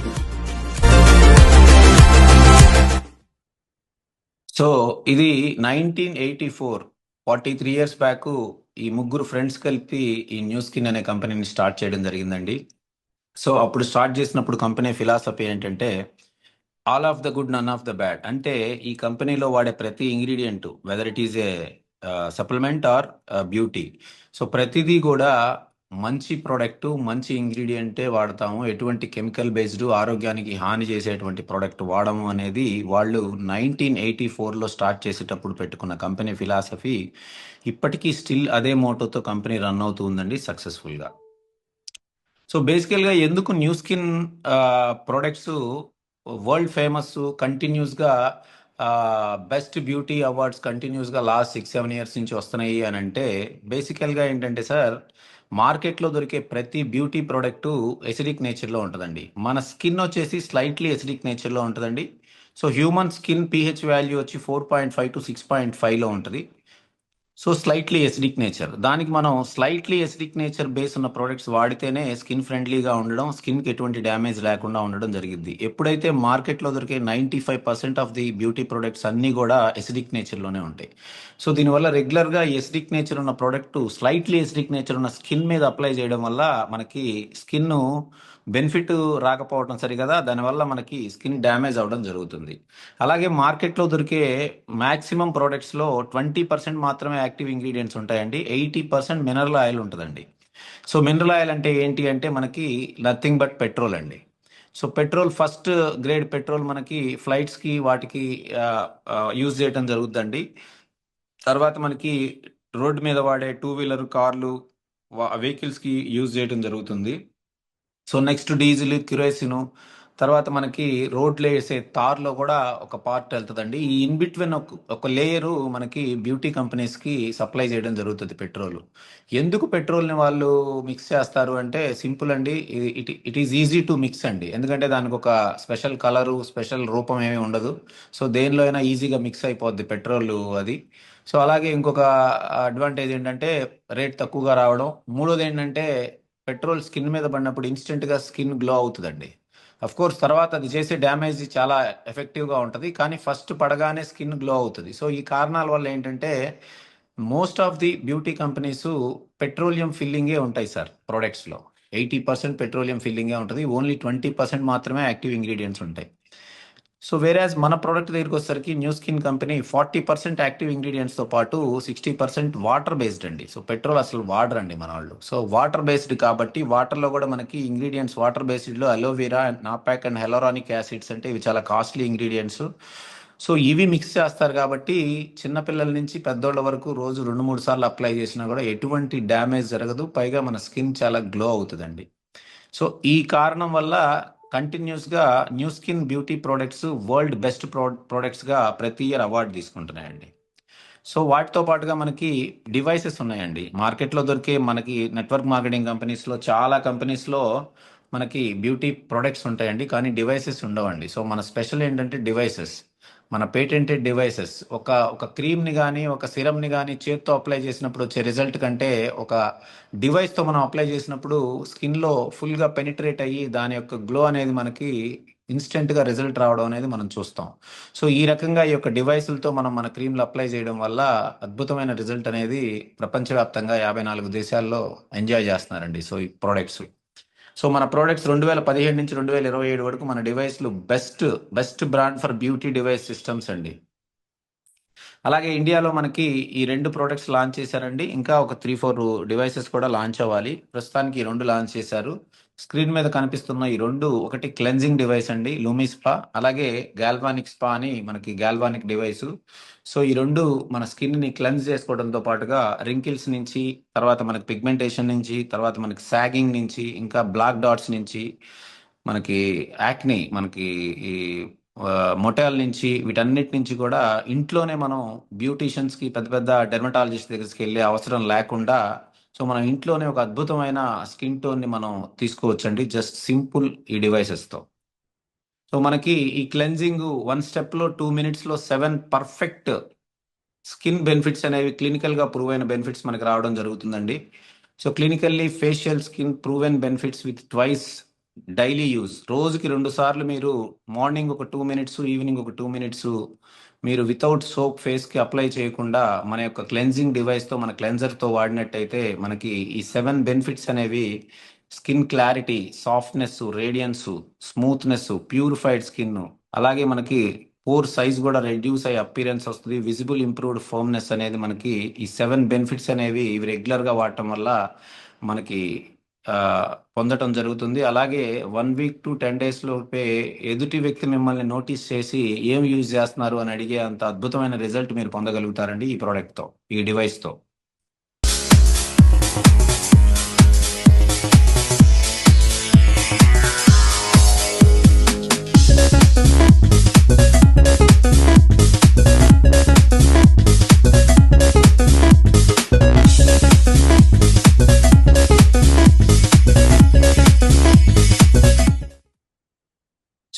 Speaker 1: So ఇది 1984, 43 years back ఈ ముగ్గురు friends కలిపి ఈ new skin అనే కంపెనీని start చేయడం జరిగిందండి. So అప్పుడు స్టార్ట్ చేసినప్పుడు కంపెనీ ఫిలాసఫీ ఏంటంటే, all of the good, none of the bad. అంటే ఈ కంపెనీలో వాడే ప్రతి ingredient, whether it is a supplement or beauty, so ప్రతిదీ కూడా మంచి ప్రోడక్ట్, మంచి ఇంగ్రీడియంటే వాడతాము, ఎటువంటి కెమికల్ బేస్డ్ ఆరోగ్యానికి హాని చేసేటువంటి ప్రోడక్ట్ వాడము అనేది వాళ్ళు 1984లో స్టార్ట్ చేసేటప్పుడు పెట్టుకున్న కంపెనీ ఫిలాసఫీ. ఇప్పటికీ స్టిల్ అదే మోటోతో కంపెనీ రన్ అవుతూ ఉందండి సక్సెస్ఫుల్గా. సో బేసికల్గా ఎందుకు new skin products world famous, కంటిన్యూస్గా బెస్ట్ బ్యూటీ అవార్డ్స్ కంటిన్యూస్గా లాస్ట్ 6-7 years నుంచి వస్తున్నాయి అని అంటే, బేసికల్గా ఏంటంటే సార్, మార్కెట్లో దొరికే ప్రతి బ్యూటీ ప్రోడక్టు ఎసిడిక్ నేచర్లో ఉంటుందండి. మన స్కిన్ వచ్చేసి స్లైట్లీ ఎసిడిక్ నేచర్లో ఉంటుందండి. So human skin pH value వచ్చి 4.5 to 6.5లో ఉంటుంది. సో స్లైట్లీ ఎసిడిక్ నేచర్, దానికి మనం స్లైట్లీ ఎసిడిక్ నేచర్ బేస్ ఉన్న ప్రోడక్ట్స్ వాడితేనే స్కిన్ ఫ్రెండ్లీగా ఉండడం, స్కిన్కి ఎటువంటి డ్యామేజ్ లేకుండా ఉండడం జరిగింది. ఎప్పుడైతే మార్కెట్లో దొరికే 95% ఆఫ్ ది బ్యూటీ ప్రోడక్ట్స్ అన్నీ కూడా ఎసిడిక్ నేచర్లోనే ఉంటాయి. సో దీనివల్ల రెగ్యులర్గా ఎసిడిక్ నేచర్ ఉన్న ప్రోడక్ట్ స్లైట్లీ ఎసిడిక్ నేచర్ ఉన్న స్కిన్ మీద అప్లై చేయడం వల్ల మనకి స్కిన్ బెనిఫిట్ రాకపోవడం సరిగదా, దానివల్ల మనకి స్కిన్ డ్యామేజ్ అవ్వడం జరుగుతుంది. అలాగే మార్కెట్లో దొరికే మ్యాక్సిమం ప్రోడక్ట్స్లో 20% మాత్రమే యాక్టివ్ ఇంగ్రీడియంట్స్ ఉంటాయండి, 80% మినరల్ ఆయిల్ ఉంటుందండి. సో మినరల్ ఆయిల్ అంటే ఏంటి అంటే మనకి నథింగ్ బట్ పెట్రోల్ అండి. So petrol first grade petrol మనకి ఫ్లైట్స్కి వాటికి యూజ్ చేయడం జరుగుతుందండి. తర్వాత మనకి రోడ్డు మీద వాడే టూ వీలర్ కార్లు వెహికల్స్కి యూజ్ చేయడం జరుగుతుంది. సో నెక్స్ట్ డీజిల్, కిరోసిన్, తర్వాత మనకి రోడ్లు వేసే తార్లో కూడా ఒక పార్ట్ వెళ్తుందండి. ఈ ఇన్ బిట్వీన్ ఒక లేయరు మనకి బ్యూటీ కంపెనీస్కి సప్లై చేయడం జరుగుతుంది పెట్రోల్. ఎందుకు పెట్రోల్ని వాళ్ళు మిక్స్ చేస్తారు అంటే సింపుల్ అండి, it is easy to mix అండి. ఎందుకంటే దానికి ఒక స్పెషల్ కలరు, స్పెషల్ రూపం ఏమీ ఉండదు. సో దేనిలో అయినా ఈజీగా మిక్స్ అయిపోద్ది పెట్రోల్ అది. సో అలాగే ఇంకొక అడ్వాంటేజ్ ఏంటంటే రేట్ తక్కువగా రావడం. మూడోది ఏంటంటే పెట్రోల్ స్కిన్ మీద పడినప్పుడు ఇన్స్టెంట్గా స్కిన్ గ్లో అవుతుందండి. అఫ్ కోర్స్ తర్వాత అది చేసే డ్యామేజ్ చాలా ఎఫెక్టివ్గా ఉంటుంది, కానీ ఫస్ట్ పడగానే స్కిన్ గ్లో అవుతుంది. సో ఈ కారణాల వల్ల ఏంటంటే most of the beauty companies petroleum ఫిల్లింగే ఉంటాయి సార్ ప్రోడక్ట్స్లో. 80% పెట్రోలియం ఫిల్లింగే ఉంటుంది, ఓన్లీ 20% మాత్రమే యాక్టివ్ ఇంగ్రీడియంట్స్ ఉంటాయి. సో వేరేజ్ మన ప్రోడక్ట్ దగ్గరికి వచ్చేసరికి న్యూ స్కిన్ కంపెనీ 40% యాక్టివ్ ఇంగ్రీడియంట్స్తో పాటు 60% వాటర్ బేస్డ్ అండి. సో పెట్రోల్ అసలు వాడరండి మన వాళ్ళు. సో వాటర్ బేస్డ్ కాబట్టి వాటర్లో కూడా మనకి ఇంగ్రీడియంట్స్ వాటర్ బేస్డ్లో అలోవెరా, నాపాక్ అండ్ హెలోరానిక్ యాసిడ్స్ అంటే ఇవి చాలా కాస్ట్లీ ఇంగ్రీడియంట్స్. సో ఇవి మిక్స్ చేస్తారు కాబట్టి చిన్నపిల్లల నుంచి పెద్దోళ్ళ వరకు రోజు 2-3 సార్లు అప్లై చేసినా కూడా ఎటువంటి డ్యామేజ్ జరగదు, పైగా మన స్కిన్ చాలా గ్లో అవుతుందండి. సో ఈ కారణం వల్ల కంటిన్యూస్గా Nu Skin beauty products world best ప్రోడక్ట్స్గా ప్రతి ఇయర్ అవార్డు తీసుకుంటున్నాయండి. సో వాటితో పాటుగా మనకి డివైసెస్ ఉన్నాయండి. మార్కెట్లో దొరికే మనకి నెట్వర్క్ మార్కెటింగ్ కంపెనీస్లో చాలా కంపెనీస్లో మనకి బ్యూటీ ప్రొడక్ట్స్ ఉంటాయండి, కానీ డివైసెస్ ఉండవండి. సో మన స్పెషల్ ఏంటంటే డివైసెస్, మన పేటెంటెడ్ డివైసెస్. ఒక క్రీమ్ని కానీ ఒక సిరమ్ని కానీ చేత్తో అప్లై చేసినప్పుడు వచ్చే రిజల్ట్ కంటే ఒక డివైస్తో మనం అప్లై చేసినప్పుడు స్కిన్లో ఫుల్గా పెనిట్రేట్ అయ్యి దాని యొక్క గ్లో అనేది మనకి ఇన్స్టెంట్గా రిజల్ట్ రావడం అనేది మనం చూస్తాం. సో ఈ రకంగా ఈ యొక్క డివైసులతో మనం మన క్రీమ్లు అప్లై చేయడం వల్ల అద్భుతమైన రిజల్ట్ అనేది ప్రపంచవ్యాప్తంగా 54 దేశాల్లో ఎంజాయ్ చేస్తున్నారండి. సో ఈ ప్రోడక్ట్స్, సో మన ప్రోడక్ట్స్ 2017 నుంచి 2027 వరకు మన డివైస్లు best brand for beauty device systems అండి. అలాగే ఇండియాలో మనకి ఈ 2 ప్రోడక్ట్స్ లాంచ్ చేశారండి. ఇంకా ఒక 3-4 డివైసెస్ కూడా లాంచ్ అవ్వాలి. ప్రస్తుతానికి ఈ 2 లాంచ్ చేశారు. స్క్రీన్ మీద కనిపిస్తున్న ఈ 2, ఒకటి క్లెన్జింగ్ డివైస్ అండి లూమిస్పా, అలాగే గాల్వానిక్ స్పా అని మనకి గాల్వానిక్ డివైస్. సో ఈ 2 మన స్కిన్ని క్లెన్స్ చేసుకోవడంతో పాటుగా రింకిల్స్ నుంచి, తర్వాత మనకి పిగ్మెంటేషన్ నుంచి, తర్వాత మనకి సాగింగ్ నుంచి, ఇంకా బ్లాక్ డాట్స్ నుంచి, మనకి యాక్ని, మనకి ఈ మొటాల్ నుంచి, వీటన్నిటి నుంచి కూడా ఇంట్లోనే మనం బ్యూటీషియన్స్కి పెద్ద పెద్ద డెర్మటాలజిస్ట్ దగ్గరికి వెళ్ళే అవసరం లేకుండా సో మనం ఇంట్లోనే ఒక అద్భుతమైన స్కిన్ టోన్ని మనం తీసుకోవచ్చండి, జస్ట్ సింపుల్ ఈ డివైసెస్తో. సో మనకి ఈ క్లెన్జింగ్ 1 స్టెప్లో 2 మినిట్స్లో 7 పర్ఫెక్ట్ స్కిన్ బెనిఫిట్స్ అనేవి క్లినికల్గా ప్రూవ్ అయిన బెనిఫిట్స్ మనకి రావడం జరుగుతుందండి. So clinically facial skin proven benefits with twice daily use. రోజుకి 2 సార్లు మీరు మార్నింగ్ ఒక 2 మినిట్స్, ఈవినింగ్ ఒక 2 మినిట్స్ మీరు వితౌట్ సోప్ ఫేస్కి అప్లై చేయకుండా మన యొక్క క్లెన్జింగ్ డివైస్తో, మన క్లెన్జర్తో వాడినట్టయితే మనకి ఈ 7 బెనిఫిట్స్ అనేవి skin clarity, softness, radiance, smoothness, purified skin, అలాగే మనకి పోర్ సైజ్ కూడా రెడ్యూస్ అయ్యే అపీరెన్స్ వస్తుంది, విజిబుల్ ఇంప్రూవ్డ్ ఫర్మ్నెస్ అనేది మనకి ఈ 7 బెనిఫిట్స్ అనేవి ఇవి రెగ్యులర్గా వాడటం వల్ల మనకి పొందటం జరుగుతుంది. అలాగే 1 వీక్ to 10 days లోపే ఎదుటి వ్యక్తి మిమ్మల్ని నోటీస్ చేసి ఏం యూజ్ చేస్తున్నారు అని అడిగే అంత అద్భుతమైన రిజల్ట్ మీరు పొందగలుగుతారండి ఈ ప్రోడక్ట్తో, ఈ డివైస్తో.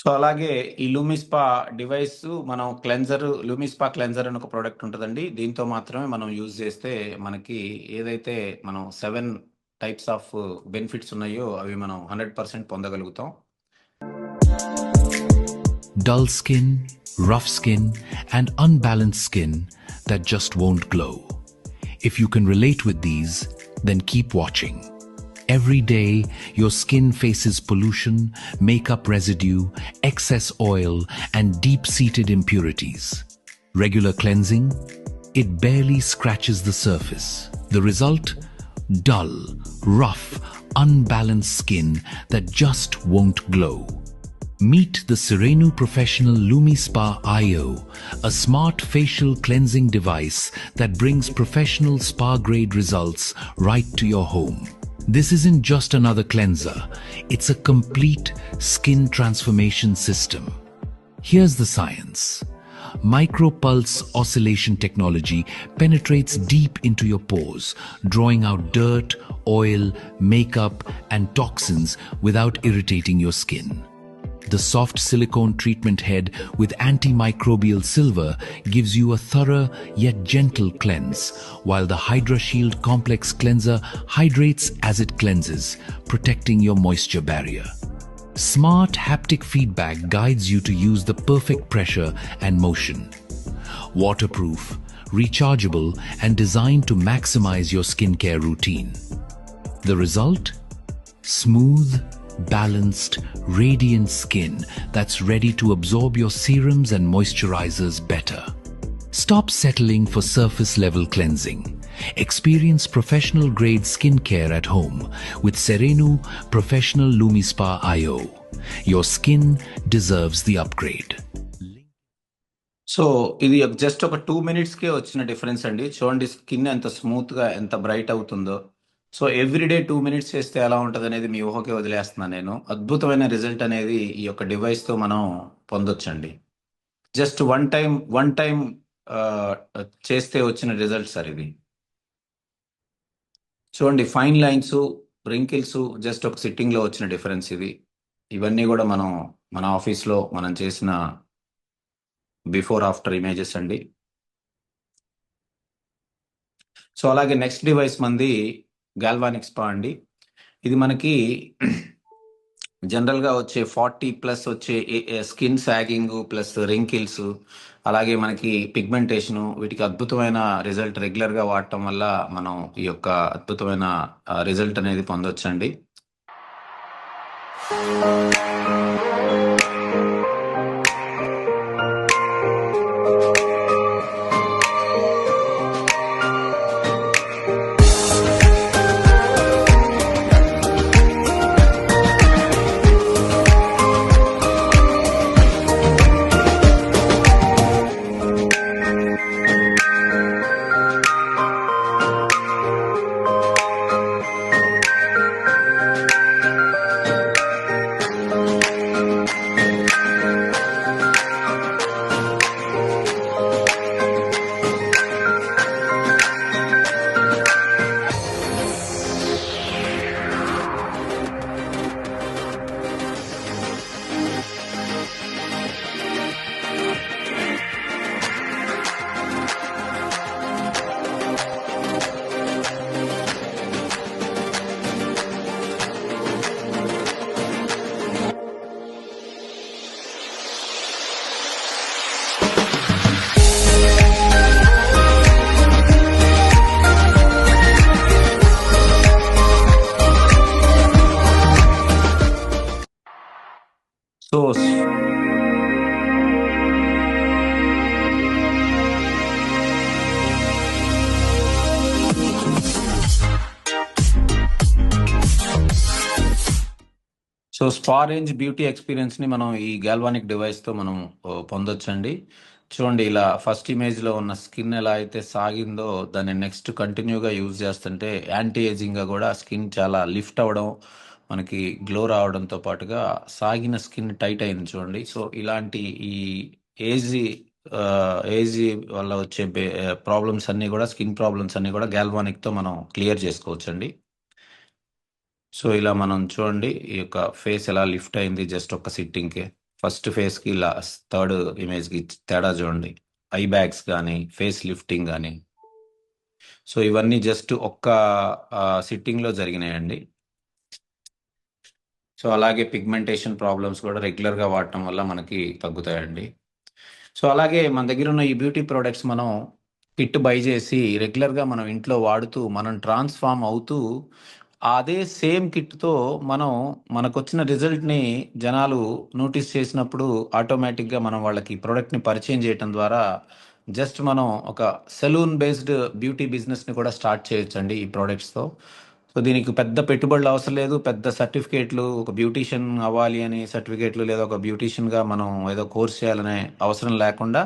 Speaker 1: సో అలాగే ఈ లూమిస్పా డివైస్ మనం లూమిస్పా క్లెన్జర్ అని ఒక ప్రోడక్ట్ ఉంటుందండి. దీంతో మాత్రమే మనం యూజ్ చేస్తే మనకి ఏదైతే మనం 7 టైప్స్ ఆఫ్ బెనిఫిట్స్ ఉన్నాయో అవి మనం 100% పొందగలుగుతాం.
Speaker 10: Dull skin, rough skin, and unbalanced skin that just won't glow. If you can relate with these, then keep watching. Every day, your skin faces pollution, makeup residue, excess oil, and deep-seated impurities. Regular cleansing, it barely scratches the surface. The result? dull, rough, unbalanced skin that just won't glow. Meet the Serenu Professional LumiSpa IO, a smart facial cleansing device that brings professional spa-grade results right to your home. This isn't just another cleanser, it's a complete skin transformation system. Here's the science. Micropulse oscillation technology penetrates deep into your pores, drawing out dirt, oil, makeup, and toxins without irritating your skin. The soft silicone treatment head with antimicrobial silver gives you a thorough yet gentle cleanse, while the Hydra Shield Complex Cleanser hydrates as it cleanses, protecting your moisture barrier. Smart haptic feedback guides you to use the perfect pressure and motion. Waterproof, rechargeable, and designed to maximize your skincare routine. The result? Smooth, balanced, radiant skin that's ready to absorb your serums and moisturizers better. Stop settling for surface-level cleansing. Experience professional-grade skincare at home with Serenu Professional LumiSpa IO. Your skin deserves the upgrade.
Speaker 1: So ఇది just ఒక 2 మినిట్స్కే వచ్చిన difference అండి. చూడండి skin ఎంత స్మూత్గా ఎంత bright అవుతుందో. So everyday 2 minutes చేస్తే ఎలా ఉంటుంది అనేది మీ ఊహకే వదిలేస్తున్నాను నేను. అద్భుతమైన రిజల్ట్ అనేది ఈ యొక్క డివైస్తో మనం పొందొచ్చండి. జస్ట్ వన్ టైం చేస్తే వచ్చిన రిజల్ట్ సార్ ఇది. చూడండి ఫైన్ లైన్స్, రింకిల్స్ జస్ట్ ఒక సిట్టింగ్లో వచ్చిన డిఫరెన్స్ ఇది. ఇవన్నీ కూడా మనం మన ఆఫీస్లో మనం చేసిన బిఫోర్ ఆఫ్టర్ ఇమేజెస్ అండి. సో అలాగే నెక్స్ట్ డివైస్ మంది గాల్వానిక్ స్పా అండి. ఇది మనకి జనరల్గా వచ్చే 40+ వచ్చే స్కిన్ సాగింగ్ ప్లస్ రింకిల్స్, అలాగే మనకి పిగ్మెంటేషను, వీటికి అద్భుతమైన రిజల్ట్ రెగ్యులర్గా వాడటం వల్ల మనం ఈ యొక్క అద్భుతమైన రిజల్ట్ అనేది పొందొచ్చండి. So so spa range beauty ఎక్స్పీరియన్స్ని మనం ఈ గాల్వానిక్ డివైస్తో మనం పొందొచ్చండి. చూడండి ఇలా ఫస్ట్ ఇమేజ్లో ఉన్న స్కిన్ ఎలా అయితే సాగిందో దాన్ని నెక్స్ట్ కంటిన్యూగా యూజ్ చేస్తుంటే యాంటీ ఏజింగ్గా కూడా స్కిన్ చాలా లిఫ్ట్ అవ్వడం, మనకి గ్లో రావడంతో పాటుగా సాగిన స్కిన్ టైట్ అయింది చూడండి. సో ఇలాంటి ఈ ఏజ్ వల్ల వచ్చే ప్రాబ్లమ్స్ అన్నీ కూడా, స్కిన్ ప్రాబ్లమ్స్ అన్నీ కూడా గాల్వానిక్తో మనం క్లియర్ చేసుకోవచ్చండి. సో ఇలా మనం చూడండి ఈ యొక్క ఫేస్ ఎలా లిఫ్ట్ అయింది జస్ట్ ఒక్క సిట్టింగ్కే. ఫస్ట్ ఫేస్కి ఇలా థర్డ్ ఇమేజ్కి తేడా చూడండి. ఐ బ్యాగ్స్ కానీ ఫేస్ లిఫ్టింగ్ కానీ, సో ఇవన్నీ జస్ట్ ఒక్క సిట్టింగ్లో జరిగినాయండి. సో అలాగే పిగ్మెంటేషన్ ప్రాబ్లమ్స్ కూడా రెగ్యులర్గా వాడటం వల్ల మనకి తగ్గుతాయండి. సో అలాగే మన దగ్గర ఉన్న ఈ బ్యూటీ ప్రోడక్ట్స్ మనం కిట్ బై చేసి రెగ్యులర్గా మనం ఇంట్లో వాడుతూ మనం ట్రాన్స్ఫార్మ్ అవుతూ అదే సేమ్ కిట్తో మనకు వచ్చిన రిజల్ట్ని జనాలు నోటీస్ చేసినప్పుడు ఆటోమేటిక్గా మనం వాళ్ళకి ప్రోడక్ట్ని పరిచయం చేయటం ద్వారా జస్ట్ మనం ఒక సెలూన్ బేస్డ్ బ్యూటీ బిజినెస్ని కూడా స్టార్ట్ చేయొచ్చండి ఈ ప్రోడక్ట్స్తో. సో దీనికి పెద్ద పెట్టుబడులు అవసరం లేదు, పెద్ద సర్టిఫికేట్లు, ఒక బ్యూటీషియన్ అవ్వాలి అని సర్టిఫికేట్లు, లేదా ఒక బ్యూటీషియన్గా మనం ఏదో కోర్స్ చేయాలనే అవసరం లేకుండా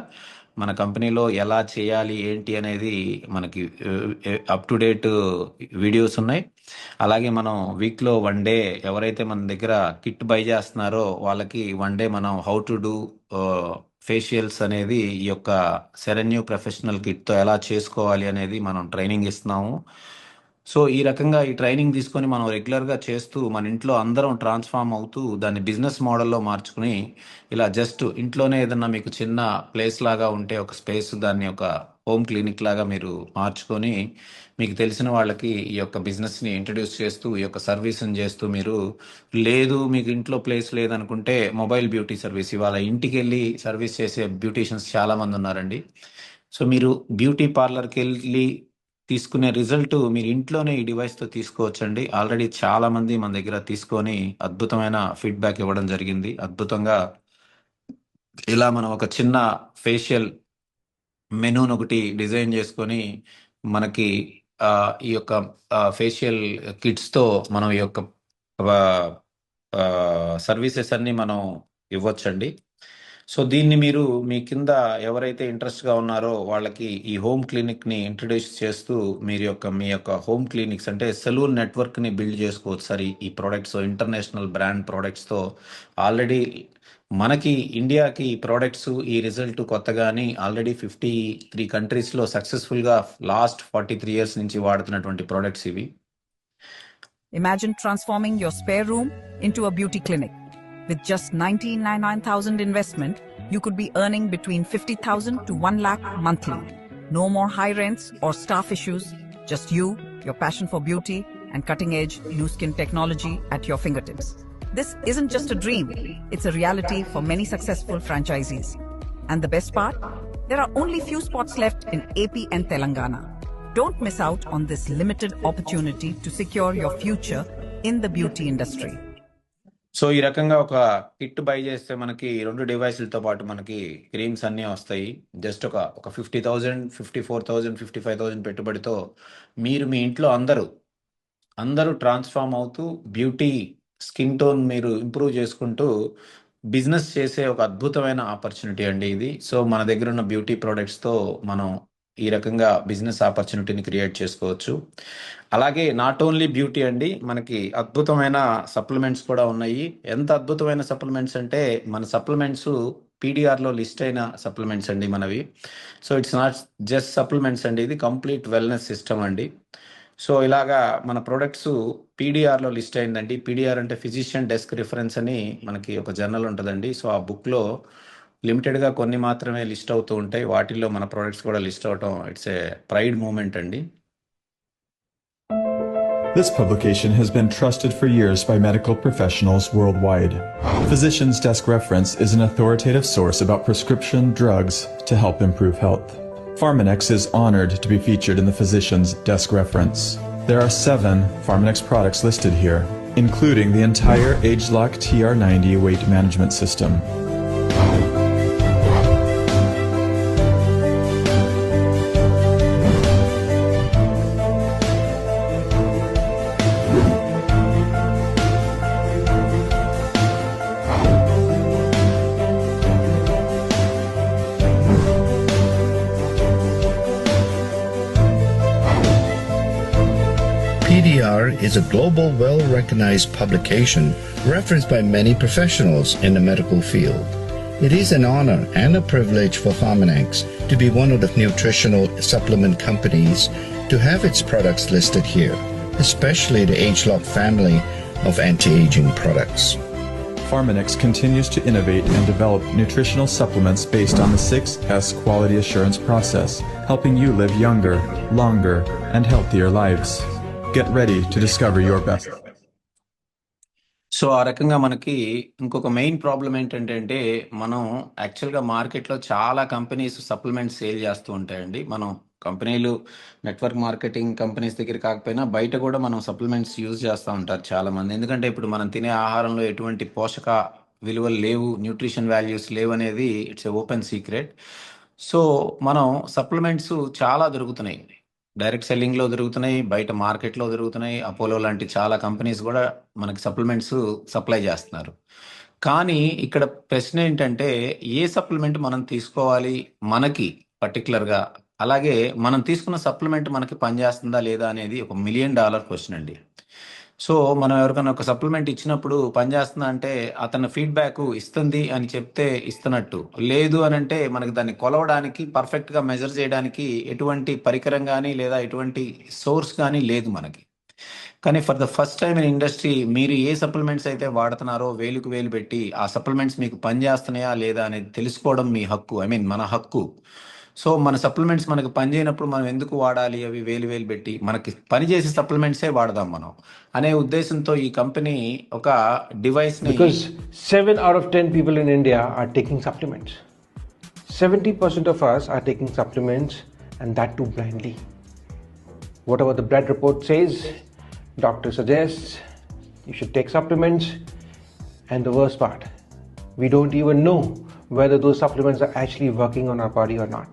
Speaker 1: మన కంపెనీలో ఎలా చేయాలి ఏంటి అనేది మనకి అప్ టు డేట్ వీడియోస్ ఉన్నాయి. అలాగే మనం వీక్లో 1 డే ఎవరైతే మన దగ్గర కిట్ బై చేస్తున్నారో వాళ్ళకి 1 డే మనం హౌ టు డూ ఫేషియల్స్ అనేది ఈ యొక్క సెరెన్యూ ప్రొఫెషనల్ కిట్తో ఎలా చేసుకోవాలి అనేది మనం ట్రైనింగ్ ఇస్తున్నాము. సో ఈ రకంగా ఈ ట్రైనింగ్ తీసుకొని మనం రెగ్యులర్గా చేస్తూ మన ఇంట్లో అందరం ట్రాన్స్ఫార్మ్ అవుతూ దాన్ని బిజినెస్ మోడల్లో మార్చుకుని ఇలా జస్ట్ ఇంట్లోనే ఏదన్నా మీకు చిన్న ప్లేస్ లాగా ఉంటే ఒక స్పేస్, దాన్ని ఒక హోమ్ క్లినిక్ లాగా మీరు మార్చుకొని మీకు తెలిసిన వాళ్ళకి ఈ యొక్క బిజినెస్ని ఇంట్రడ్యూస్ చేస్తూ ఈ యొక్క సర్వీస్ని చేస్తూ, మీరు లేదు మీకు ఇంట్లో ప్లేస్ లేదనుకుంటే మొబైల్ బ్యూటీ సర్వీస్, ఇవాళ ఇంటికి వెళ్ళి సర్వీస్ చేసే బ్యూటీషియన్స్ చాలామంది ఉన్నారండి. సో మీరు బ్యూటీ పార్లర్కి వెళ్ళి తీసుకునే రిజల్ట్ మీరు ఇంట్లోనే ఈ డివైస్తో తీసుకోవచ్చండి. ఆల్రెడీ చాలామంది మన దగ్గర తీసుకొని అద్భుతమైన ఫీడ్బ్యాక్ ఇవ్వడం జరిగింది. అద్భుతంగా ఇలా మనం ఒక చిన్న ఫేషియల్ మెనూని ఒకటి డిజైన్ చేసుకొని మనకి ఈ యొక్క ఫేషియల్ కిట్స్తో మనం ఈ యొక్క సర్వీసెస్ అన్ని మనం ఇవ్వచ్చండి. సో దీన్ని మీరు మీ కింద ఎవరైతే ఇంట్రెస్ట్గా ఉన్నారో వాళ్ళకి ఈ హోమ్ క్లినిక్ని ఇంట్రడ్యూస్ చేస్తూ మీ యొక్క హోమ్ క్లినిక్స్ అంటే సెలూన్ నెట్వర్క్ని బిల్డ్ చేసుకోవచ్చు సార్. ఈ ప్రోడక్ట్స్ ఇంటర్నేషనల్ బ్రాండ్ ప్రోడక్ట్స్తో ఆల్రెడీ మనకి ఇండియాకి ఈ ప్రోడక్ట్స్ ఈ రిజల్ట్ కొత్తగాని ఆల్రెడీ 53 కంట్రీస్లో సక్సెస్ఫుల్గా లాస్ట్ 43 years నుంచి వాడుతున్నటువంటి ప్రోడక్ట్స్ ఇవి.
Speaker 11: Imagine transforming your spare room into a beauty clinic. With just 99,000 investment, you could be earning between 50,000 to 1 lakh monthly. No more high rents or staff issues, just you, your passion for beauty, and cutting-edge new skin technology at your fingertips. This isn't just a dream, it's a reality for many successful franchisees. And the best part? There are only few spots left in AP and Telangana. Don't miss out on this limited opportunity to secure your future in the beauty industry.
Speaker 1: So ఈ రకంగా ఒక kit by చేస్తే మనకి 2 డివైసులతో పాటు మనకి creams అన్నీ వస్తాయి. Just ఒక 50,000, 54,000, 55,000 పెట్టుబడితో మీరు మీ ఇంట్లో అందరూ ట్రాన్స్ఫార్మ్ అవుతూ బ్యూటీ స్కిన్ టోన్ మీరు ఇంప్రూవ్ చేసుకుంటూ బిజినెస్ చేసే ఒక అద్భుతమైన ఆపర్చునిటీ అండి ఇది. సో మన దగ్గర ఉన్న బ్యూటీ ప్రోడక్ట్స్తో మనం ఈ రకంగా బిజినెస్ ఆపర్చునిటీని క్రియేట్ చేసుకోవచ్చు. అలాగే నాట్ ఓన్లీ బ్యూటీ అండి, మనకి అద్భుతమైన సప్లిమెంట్స్ కూడా ఉన్నాయి. ఎంత అద్భుతమైన సప్లిమెంట్స్ అంటే మన సప్లిమెంట్స్ పీడిఆర్లో లిస్ట్ అయిన సప్లిమెంట్స్ అండి మనవి. So it's not just supplements అండి, ఇది కంప్లీట్ వెల్నెస్ సిస్టమ్ అండి. సో ఇలాగా మన ప్రొడక్ట్స్ పీడిఆర్లో లిస్ట్ అయిందండి. పీడిఆర్ అంటే ఫిజిషియన్ డెస్క్ రిఫరెన్స్ అని మనకి ఒక జర్నల్ ఉంటుందండి. సో ఆ బుక్లో లిమిటెడ్గా కొన్ని మాత్రమే లిస్ట్ అవుతూ ఉంటాయి. వాటిల్లో మన ప్రొడక్ట్స్ కూడా లిస్ట్ అవటం ఇట్స్ ఏ ప్రైడ్ మూమెంట్ అండి.
Speaker 12: This publication has been trusted for years by medical professionals worldwide. Physician's Desk Reference is an authoritative source about prescription drugs to help improve health. Pharmanex is honored to be featured in the Physician's Desk Reference. There are 7 Pharmanex products listed here, including the entire ageLOC TR90 weight management system.
Speaker 13: PDR is a global, well-recognized publication referenced by many professionals in the medical field. It is an honor and a privilege for Pharmanex to be one of the nutritional supplement companies to have its products listed here, especially the ageLOC family of anti-aging products.
Speaker 12: Pharmanex continues to innovate and develop nutritional supplements based on the 6S quality assurance process, helping you live younger, longer, and healthier lives. Get ready to discover your best.
Speaker 1: So ఆ రకంగా మనకి ఇంకొక main problem ఏంటంటే మనం యాక్చువల్గా మార్కెట్లో చాలా companies supplements sale చేస్తూ ఉంటాయండి. మనం కంపెనీలు నెట్వర్క్ మార్కెటింగ్ కంపెనీస్ దగ్గర కాకపోయినా బయట కూడా మనం సప్లిమెంట్స్ యూజ్ చేస్తూ ఉంటారు చాలామంది. ఎందుకంటే ఇప్పుడు మనం తినే ఆహారంలో ఎటువంటి పోషక విలువలు లేవు, న్యూట్రిషన్ వాల్యూస్ లేవు అనేది it's a open secret. So మనం సప్లిమెంట్స్ చాలా దొరుకుతున్నాయి, డైరెక్ట్ సెల్లింగ్లో దొరుకుతున్నాయి, బయట మార్కెట్లో దొరుకుతున్నాయి. అపోలో లాంటి చాలా కంపెనీస్ కూడా మనకి సప్లిమెంట్స్ సప్లై చేస్తున్నారు. కానీ ఇక్కడ ప్రశ్న ఏంటంటే ఏ సప్లిమెంట్ మనం తీసుకోవాలి మనకి పర్టికులర్గా, అలాగే మనం తీసుకున్న సప్లిమెంట్ మనకి పనిచేస్తుందా లేదా అనేది ఒక $1 మిలియన్ క్వశ్చన్ అండి. సో మనం ఎవరికైనా ఒక సప్లిమెంట్ ఇచ్చినప్పుడు పనిచేస్తుందా అంటే అతని ఫీడ్బ్యాక్ ఇస్తుంది అని చెప్తే ఇస్తున్నట్టు, లేదు అని అంటే మనకి దాన్ని కొలవడానికి పర్ఫెక్ట్గా మెజర్ చేయడానికి ఎటువంటి పరికరం కానీ లేదా ఎటువంటి సోర్స్ కానీ లేదు మనకి. కానీ for the first time in industry మీరు ఏ సప్లిమెంట్స్ అయితే వాడుతున్నారో వేలుకు వేలు పెట్టి ఆ సప్లిమెంట్స్ మీకు పనిచేస్తున్నాయా లేదా అనేది తెలుసుకోవడం మీ హక్కు, మన హక్కు. సో మన సప్లిమెంట్స్ మనకి పని చేయనప్పుడు మనం ఎందుకు వాడాలి అవి వేలు వేలు పెట్టి, మనకి పనిచేసే సప్లిమెంట్సే వాడదాం మనం అనే ఉద్దేశంతో ఈ కంపెనీ ఒక డివైస్ని.
Speaker 14: Because 7 out of 10 people in India are taking supplements. 70% of us are taking supplements, and that too blindly. Whatever the blood report says, doctor suggests you should take supplements, and the worst part, we don't even know whether those supplements are actually working on our body or not.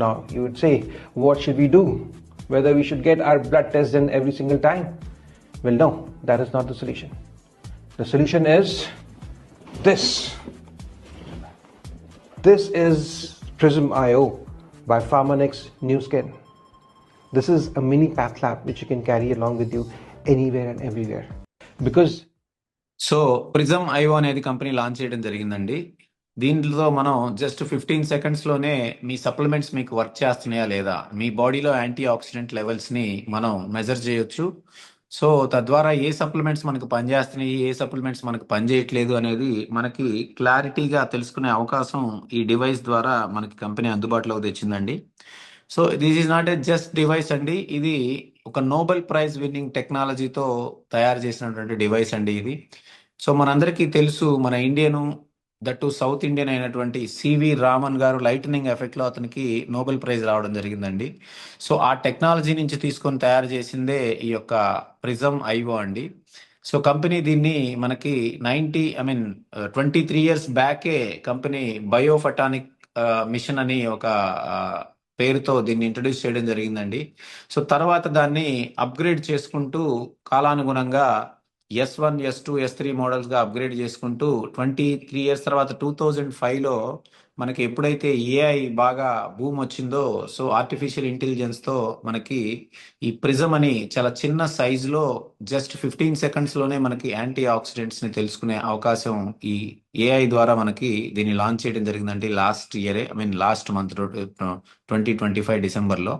Speaker 14: Now you would say, what should we do? Whether we should get our blood test done every single time? Well, no, that is not the solution. The solution is this. This is Prism IO by Pharmanex New Skin. This is a mini path lab which you can carry along with you anywhere and everywhere. Because
Speaker 1: so prism IO అనేది company launch చేయడం జరిగిందండి. దీంట్లో మనం just 15 సెకండ్స్లోనే మీ supplements మీకు work చేస్తున్నాయా లేదా, మీ బాడీలో anti oxidant లెవెల్స్ని మనం మెజర్ చేయొచ్చు. సో తద్వారా ఏ సప్లిమెంట్స్ మనకు పనిచేస్తున్నాయి, ఏ సప్లిమెంట్స్ మనకు పనిచేయట్లేదు అనేది మనకి క్లారిటీగా తెలుసుకునే అవకాశం ఈ డివైస్ ద్వారా మనకి కంపెనీ అందుబాటులోకి తెచ్చిందండి. So this is not a just device అండి, ఇది ఒక నోబెల్ ప్రైజ్ విన్నింగ్ టెక్నాలజీతో తయారు చేసినటువంటి డివైస్ అండి ఇది. సో మనందరికీ తెలుసు, మన ఇండియను దట్టు సౌత్ ఇండియన్ అయినటువంటి సివి రామన్ గారు లైటనింగ్ ఎఫెక్ట్లో అతనికి నోబెల్ ప్రైజ్ రావడం జరిగిందండి. సో ఆ టెక్నాలజీ నుంచి తీసుకొని తయారు చేసిందే ఈ యొక్క ప్రిజమ్ ఐఓ అండి. సో కంపెనీ దీన్ని మనకి 23 years బ్యాకే కంపెనీ బయోఫటానిక్ మిషన్ అని ఒక పేరుతో దీన్ని ఇంట్రడ్యూస్ చేయడం జరిగిందండి. సో తర్వాత దాన్ని అప్గ్రేడ్ చేసుకుంటూ కాలానుగుణంగా S1, S2, S3 మోడల్స్గా అప్గ్రేడ్ చేసుకుంటూ 23 years తర్వాత 2005లో మనకి ఎప్పుడైతే ఏఐ బాగా బూమ్ వచ్చిందో, సో ఆర్టిఫిషియల్ ఇంటెలిజెన్స్తో మనకి ఈ ప్రిజమ్ అని చాలా చిన్న సైజులో జస్ట్ 15 సెకండ్స్లోనే మనకి యాంటీ ఆక్సిడెంట్స్ని తెలుసుకునే అవకాశం ఈ ఏఐ ద్వారా మనకి దీన్ని లాంచ్ చేయడం జరిగిందండి లాస్ట్ మంత్ 2025 డిసెంబర్లో.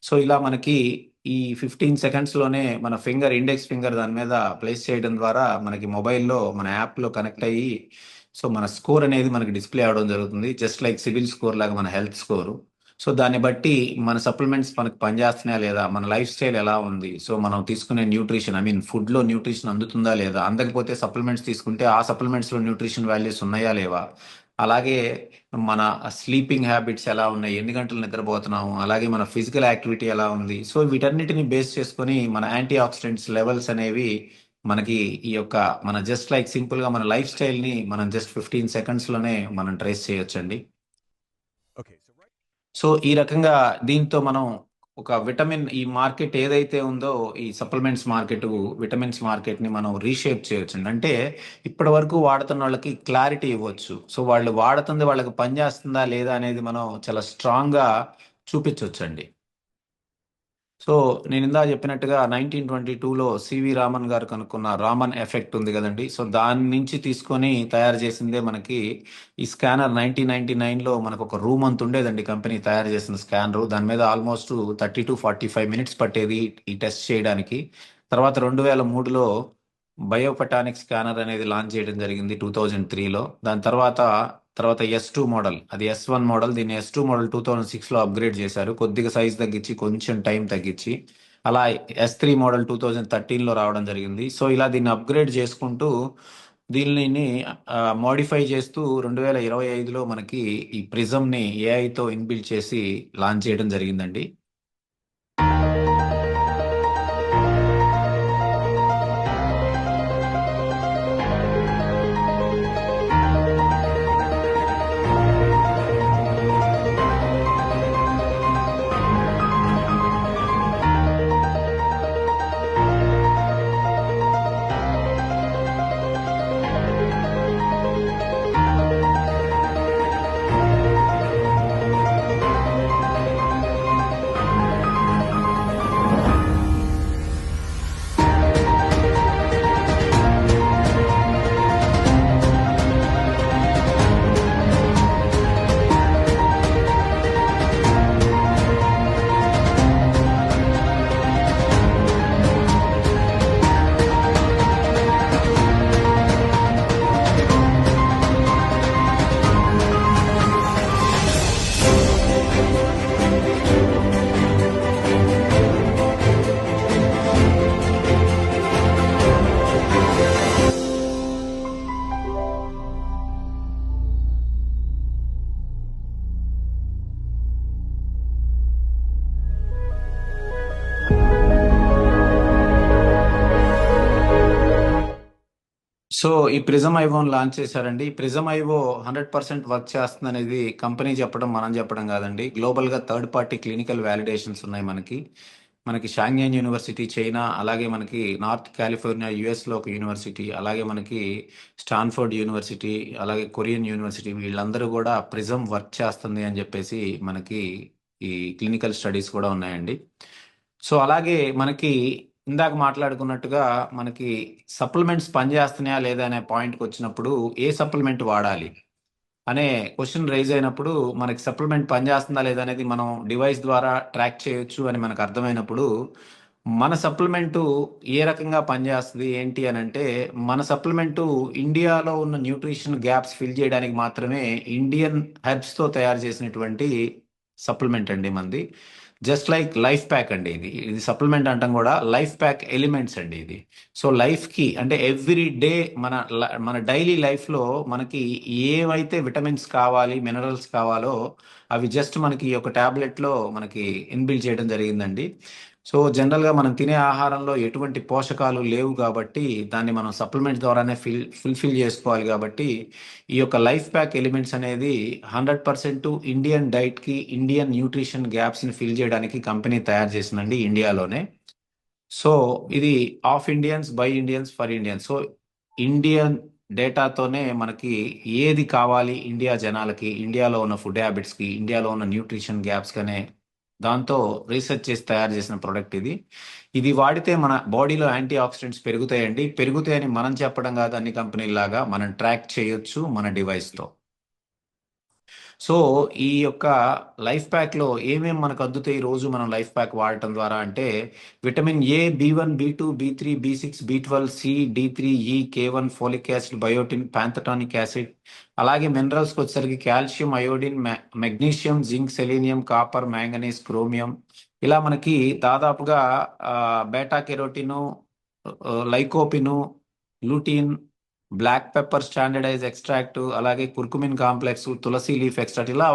Speaker 1: సో ఇలా మనకి ఈ 15 సెకండ్స్లోనే మన ఇండెక్స్ ఫింగర్ దాని మీద ప్లేస్ చేయడం ద్వారా మనకి మొబైల్లో మన యాప్లో కనెక్ట్ అయ్యి సో మన స్కోర్ అనేది మనకి డిస్ప్లే అవడం జరుగుతుంది, జస్ట్ లైక్ సివిల్ స్కోర్ లాగా మన హెల్త్ స్కోరు. సో దాన్ని బట్టి మన సప్లిమెంట్స్ మనకు పనిచేస్తున్నాయా లేదా, మన లైఫ్ స్టైల్ ఎలా ఉంది, సో మనం తీసుకునే న్యూట్రిషన్ ఫుడ్లో న్యూట్రిషన్ అందుతుందా లేదా, అందకపోతే సప్లిమెంట్స్ తీసుకుంటే ఆ సప్లిమెంట్స్లో న్యూట్రిషన్ వాల్యూస్ ఉన్నాయా లేవా, అలాగే మన స్లీపింగ్ హ్యాబిట్స్ ఎలా ఉన్నాయి, ఎన్ని గంటలు నిద్రపోతున్నాము, అలాగే మన ఫిజికల్ యాక్టివిటీ ఎలా ఉంది. సో వీటన్నిటిని బేస్ చేసుకొని మన యాంటీ ఆక్సిడెంట్స్ లెవెల్స్ అనేవి మనకి ఈ యొక్క మన జస్ట్ లైక్ సింపుల్గా మన లైఫ్ స్టైల్ని మనం జస్ట్ 15 సెకండ్స్లోనే మనం ట్రేస్ చేయొచ్చండి. సో ఈ రకంగా దీంతో మనం ఒక ఈ మార్కెట్ ఏదైతే ఉందో ఈ సప్లిమెంట్స్ మార్కెట్, విటమిన్స్ మార్కెట్ని మనం రీషేప్ చేయొచ్చు. అంటే ఇప్పటి వరకు వాడుతున్న వాళ్ళకి క్లారిటీ ఇవ్వచ్చు. సో వాళ్ళు వాడుతుంది వాళ్ళకి పనిచేస్తుందా లేదా అనేది మనం చాలా స్ట్రాంగ్గా చూపించవచ్చండి. సో నేను ఇందా చెప్పినట్టుగా 1922లో సివి రామన్ గారు కనుక్కున్న రామన్ ఎఫెక్ట్ ఉంది కదండి. సో దాని నుంచి తీసుకొని తయారు చేసిందే మనకి ఈ స్కానర్. 1999లో మనకు ఒక రూమ్ అంత ఉండేదండి కంపెనీ తయారు చేసిన స్కానరు. దాని మీద ఆల్మోస్ట్ 30 to 45 minutes పట్టేది ఈ టెస్ట్ చేయడానికి. తర్వాత 2003లో బయోఫటానిక్ స్కానర్ అనేది లాంచ్ చేయడం జరిగింది 2003లో. దాని తర్వాత S2 మోడల్, అది S1 మోడల్, దీన్ని S2 మోడల్ 2006లో అప్గ్రేడ్ చేశారు, కొద్దిగా సైజ్ తగ్గించి కొంచెం టైం తగ్గించి. అలా S3 మోడల్ 2013లో రావడం జరిగింది. సో ఇలా దీన్ని అప్గ్రేడ్ చేసుకుంటూ దీనిని మోడిఫై చేస్తూ 2025లో మనకి ఈ ప్రిజమ్ని ఏఐతో ఇన్బిల్డ్ చేసి లాంచ్ చేయడం జరిగిందండి. సో ఈ ప్రిజం ఐవోని లాంచ్ చేశారండి. ఈ ప్రిజం ఐవో 100% వర్క్ చేస్తుంది అనేది కంపెనీ చెప్పడం, మనం చెప్పడం కాదండి. గ్లోబల్గా థర్డ్ పార్టీ క్లినికల్ వ్యాలిడేషన్స్ ఉన్నాయి మనకి షాంగ్యాన్ యూనివర్సిటీ చైనా, అలాగే మనకి నార్త్ కాలిఫోర్నియా యుఎస్లో ఒక యూనివర్సిటీ, అలాగే మనకి స్టాన్ఫోర్డ్ యూనివర్సిటీ, అలాగే కొరియన్ యూనివర్సిటీ, వీళ్ళందరూ కూడా ప్రిజం వర్క్ చేస్తుంది అని చెప్పేసి మనకి ఈ క్లినికల్ స్టడీస్ కూడా ఉన్నాయండి. సో అలాగే మనకి ఇందాక మాట్లాడుకున్నట్టుగా మనకి సప్లిమెంట్స్ పనిచేస్తున్నాయా లేదా అనే పాయింట్కి వచ్చినప్పుడు ఏ సప్లిమెంట్ వాడాలి అనే క్వశ్చన్ రైజ్ అయినప్పుడు మనకి సప్లిమెంట్ పనిచేస్తుందా లేదా అనేది మనం డివైస్ ద్వారా ట్రాక్ చేయొచ్చు అని మనకు అర్థమైనప్పుడు మన సప్లిమెంటు ఏ రకంగా పనిచేస్తుంది ఏంటి అని అంటే, మన సప్లిమెంటు ఇండియాలో ఉన్న న్యూట్రిషన్ గ్యాప్స్ ఫిల్ చేయడానికి మాత్రమే ఇండియన్ హెర్బ్స్తో తయారు చేసినటువంటి సప్లిమెంట్ అండి మనది. జస్ట్ లైక్ లైఫ్ ప్యాక్ అండి. ఇది సప్లిమెంట్ అంటాం కూడా, లైఫ్ ప్యాక్ ఎలిమెంట్స్ అండి ఇది. సో లైఫ్కి అంటే ఎవ్రీ డే మన డైలీ లైఫ్లో మనకి ఏవైతే విటమిన్స్ కావాలి, మినరల్స్ కావాలో అవి జస్ట్ మనకి ఒక ట్యాబ్లెట్లో మనకి ఇన్బిల్డ్ చేయడం జరిగిందండి. సో జనరల్గా మనం తినే ఆహారంలో ఎటువంటి పోషకాలు లేవు కాబట్టి దాన్ని మనం సప్లిమెంట్ ద్వారానే ఫుల్ఫిల్ చేసుకోవాలి. కాబట్టి ఈ యొక్క లైఫ్ ప్యాక్ ఎలిమెంట్స్ అనేది 100% ఇండియన్ డైట్కి, ఇండియన్ న్యూట్రిషన్ గ్యాప్స్ని ఫిల్ చేయడానికి కంపెనీ తయారు చేసిందండి ఇండియాలోనే. సో ఇది of Indians, by Indians, for Indians. So Indian డేటాతోనే మనకి ఏది కావాలి ఇండియా జనాలకి, ఇండియాలో ఉన్న ఫుడ్ హ్యాబిట్స్కి, ఇండియాలో ఉన్న న్యూట్రిషన్ గ్యాప్స్కి అనే దాంతో రీసెర్చ్ చేసి తయారు చేసిన ప్రోడక్ట్ ఇది వాడితే మన బాడీలో యాంటీ ఆక్సిడెంట్స్ పెరుగుతాయండి. పెరుగుతాయని మనం చెప్పడం కాదు, అన్ని కంపెనీలాగా మనం ట్రాక్ చేయొచ్చు మన డివైస్తో. సో ఈ యొక్క లైఫ్ ప్యాక్లో ఏమేమి మనకు అందుతాయి రోజు మనం లైఫ్ ప్యాక్ వాడటం ద్వారా అంటే, vitamin A, B1, B2, B3, B6, B12, C, D3, E, K1, folic acid, biotin, pantothenic acid, అలాగే మినరల్స్కి వచ్చేసరికి calcium, iodine, magnesium, zinc, selenium, copper, manganese, chromium, ఇలా మనకి దాదాపుగా beta carotene, lycopene, lutein, black pepper standardised extract, అలాగే curcumin complex, tulsi leaf extract, ఇలా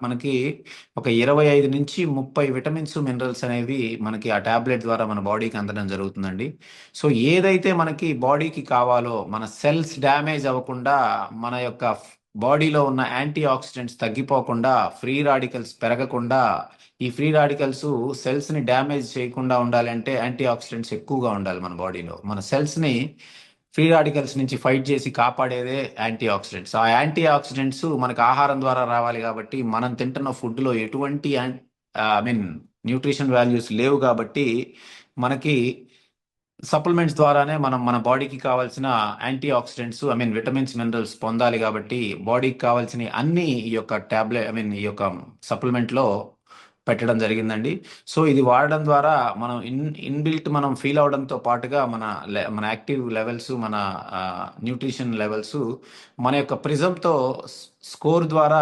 Speaker 1: మనకి ఒక 25 నుంచి 30 విటమిన్స్, మినరల్స్ అనేవి మనకి ఆ టాబ్లెట్ ద్వారా మన బాడీకి అందడం జరుగుతుందండి. సో ఏదైతే మనకి బాడీకి కావాలో, మన సెల్స్ డ్యామేజ్ అవ్వకుండా, మన యొక్క బాడీలో ఉన్న యాంటీ ఆక్సిడెంట్స్ తగ్గిపోకుండా, ఫ్రీ రాడికల్స్ పెరగకుండా, ఈ ఫ్రీ రాడికల్స్ సెల్స్ని డ్యామేజ్ చేయకుండా ఉండాలంటే యాంటీ ఆక్సిడెంట్స్ ఎక్కువగా ఉండాలి మన బాడీలో. మన సెల్స్ని ఫ్రీ రాడికల్స్ నుంచి ఫైట్ చేసి కాపాడేదే యాంటీ ఆక్సిడెంట్స్. ఆ యాంటీ ఆక్సిడెంట్స్ మనకు ఆహారం ద్వారా రావాలి కాబట్టి, మనం తింటున్న ఫుడ్లో ఎటువంటి న్యూట్రిషన్ వాల్యూస్ లేవు కాబట్టి మనకి సప్లిమెంట్స్ ద్వారానే మనం మన బాడీకి కావాల్సిన యాంటీ ఆక్సిడెంట్స్, విటమిన్స్, మినరల్స్ పొందాలి. కాబట్టి బాడీకి కావాల్సిన అన్ని ఈ యొక్క ఈ యొక్క సప్లిమెంట్లో పెట్టడం జరిగిందండి. సో ఇది వాడడం ద్వారా మనం ఇన్బిల్ట్ మనం ఫీల్ అవడంతో పాటుగా మన యాక్టివ్ లెవెల్స్, మన న్యూట్రిషన్ లెవెల్స్ మన యొక్క ప్రిజంతో స్కోర్ ద్వారా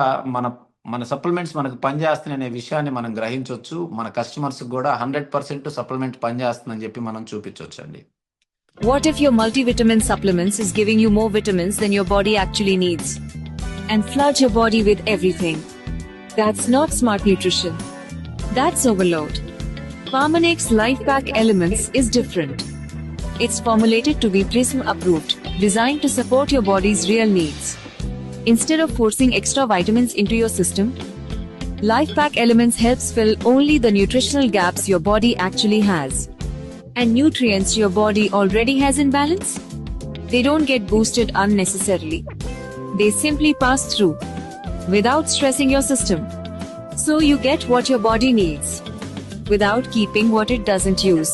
Speaker 1: మన సప్లిమెంట్స్ మనకు పనిచేస్తున్నాయి అనే విషయాన్ని మనం గ్రహించవచ్చు. మన కస్టమర్స్ కూడా 100% సప్లిమెంట్ పనిచేస్తుందని చెప్పి మనం చూపించవచ్చు అండి.
Speaker 15: What if your multivitamin supplements is giving you more vitamins than your body actually needs and flood your body with everything? That's not smart nutrition. That's overload. Farmanex Life Pack Elements is different. It's formulated to be PRISM approved, designed to support your body's real needs. Instead of forcing extra vitamins into your system, Life Pack Elements helps fill only the nutritional gaps your body actually has. And nutrients your body already has in balance? They don't get boosted unnecessarily. They simply pass through, without stressing your system. So you get what your body needs, without keeping what it doesn't use.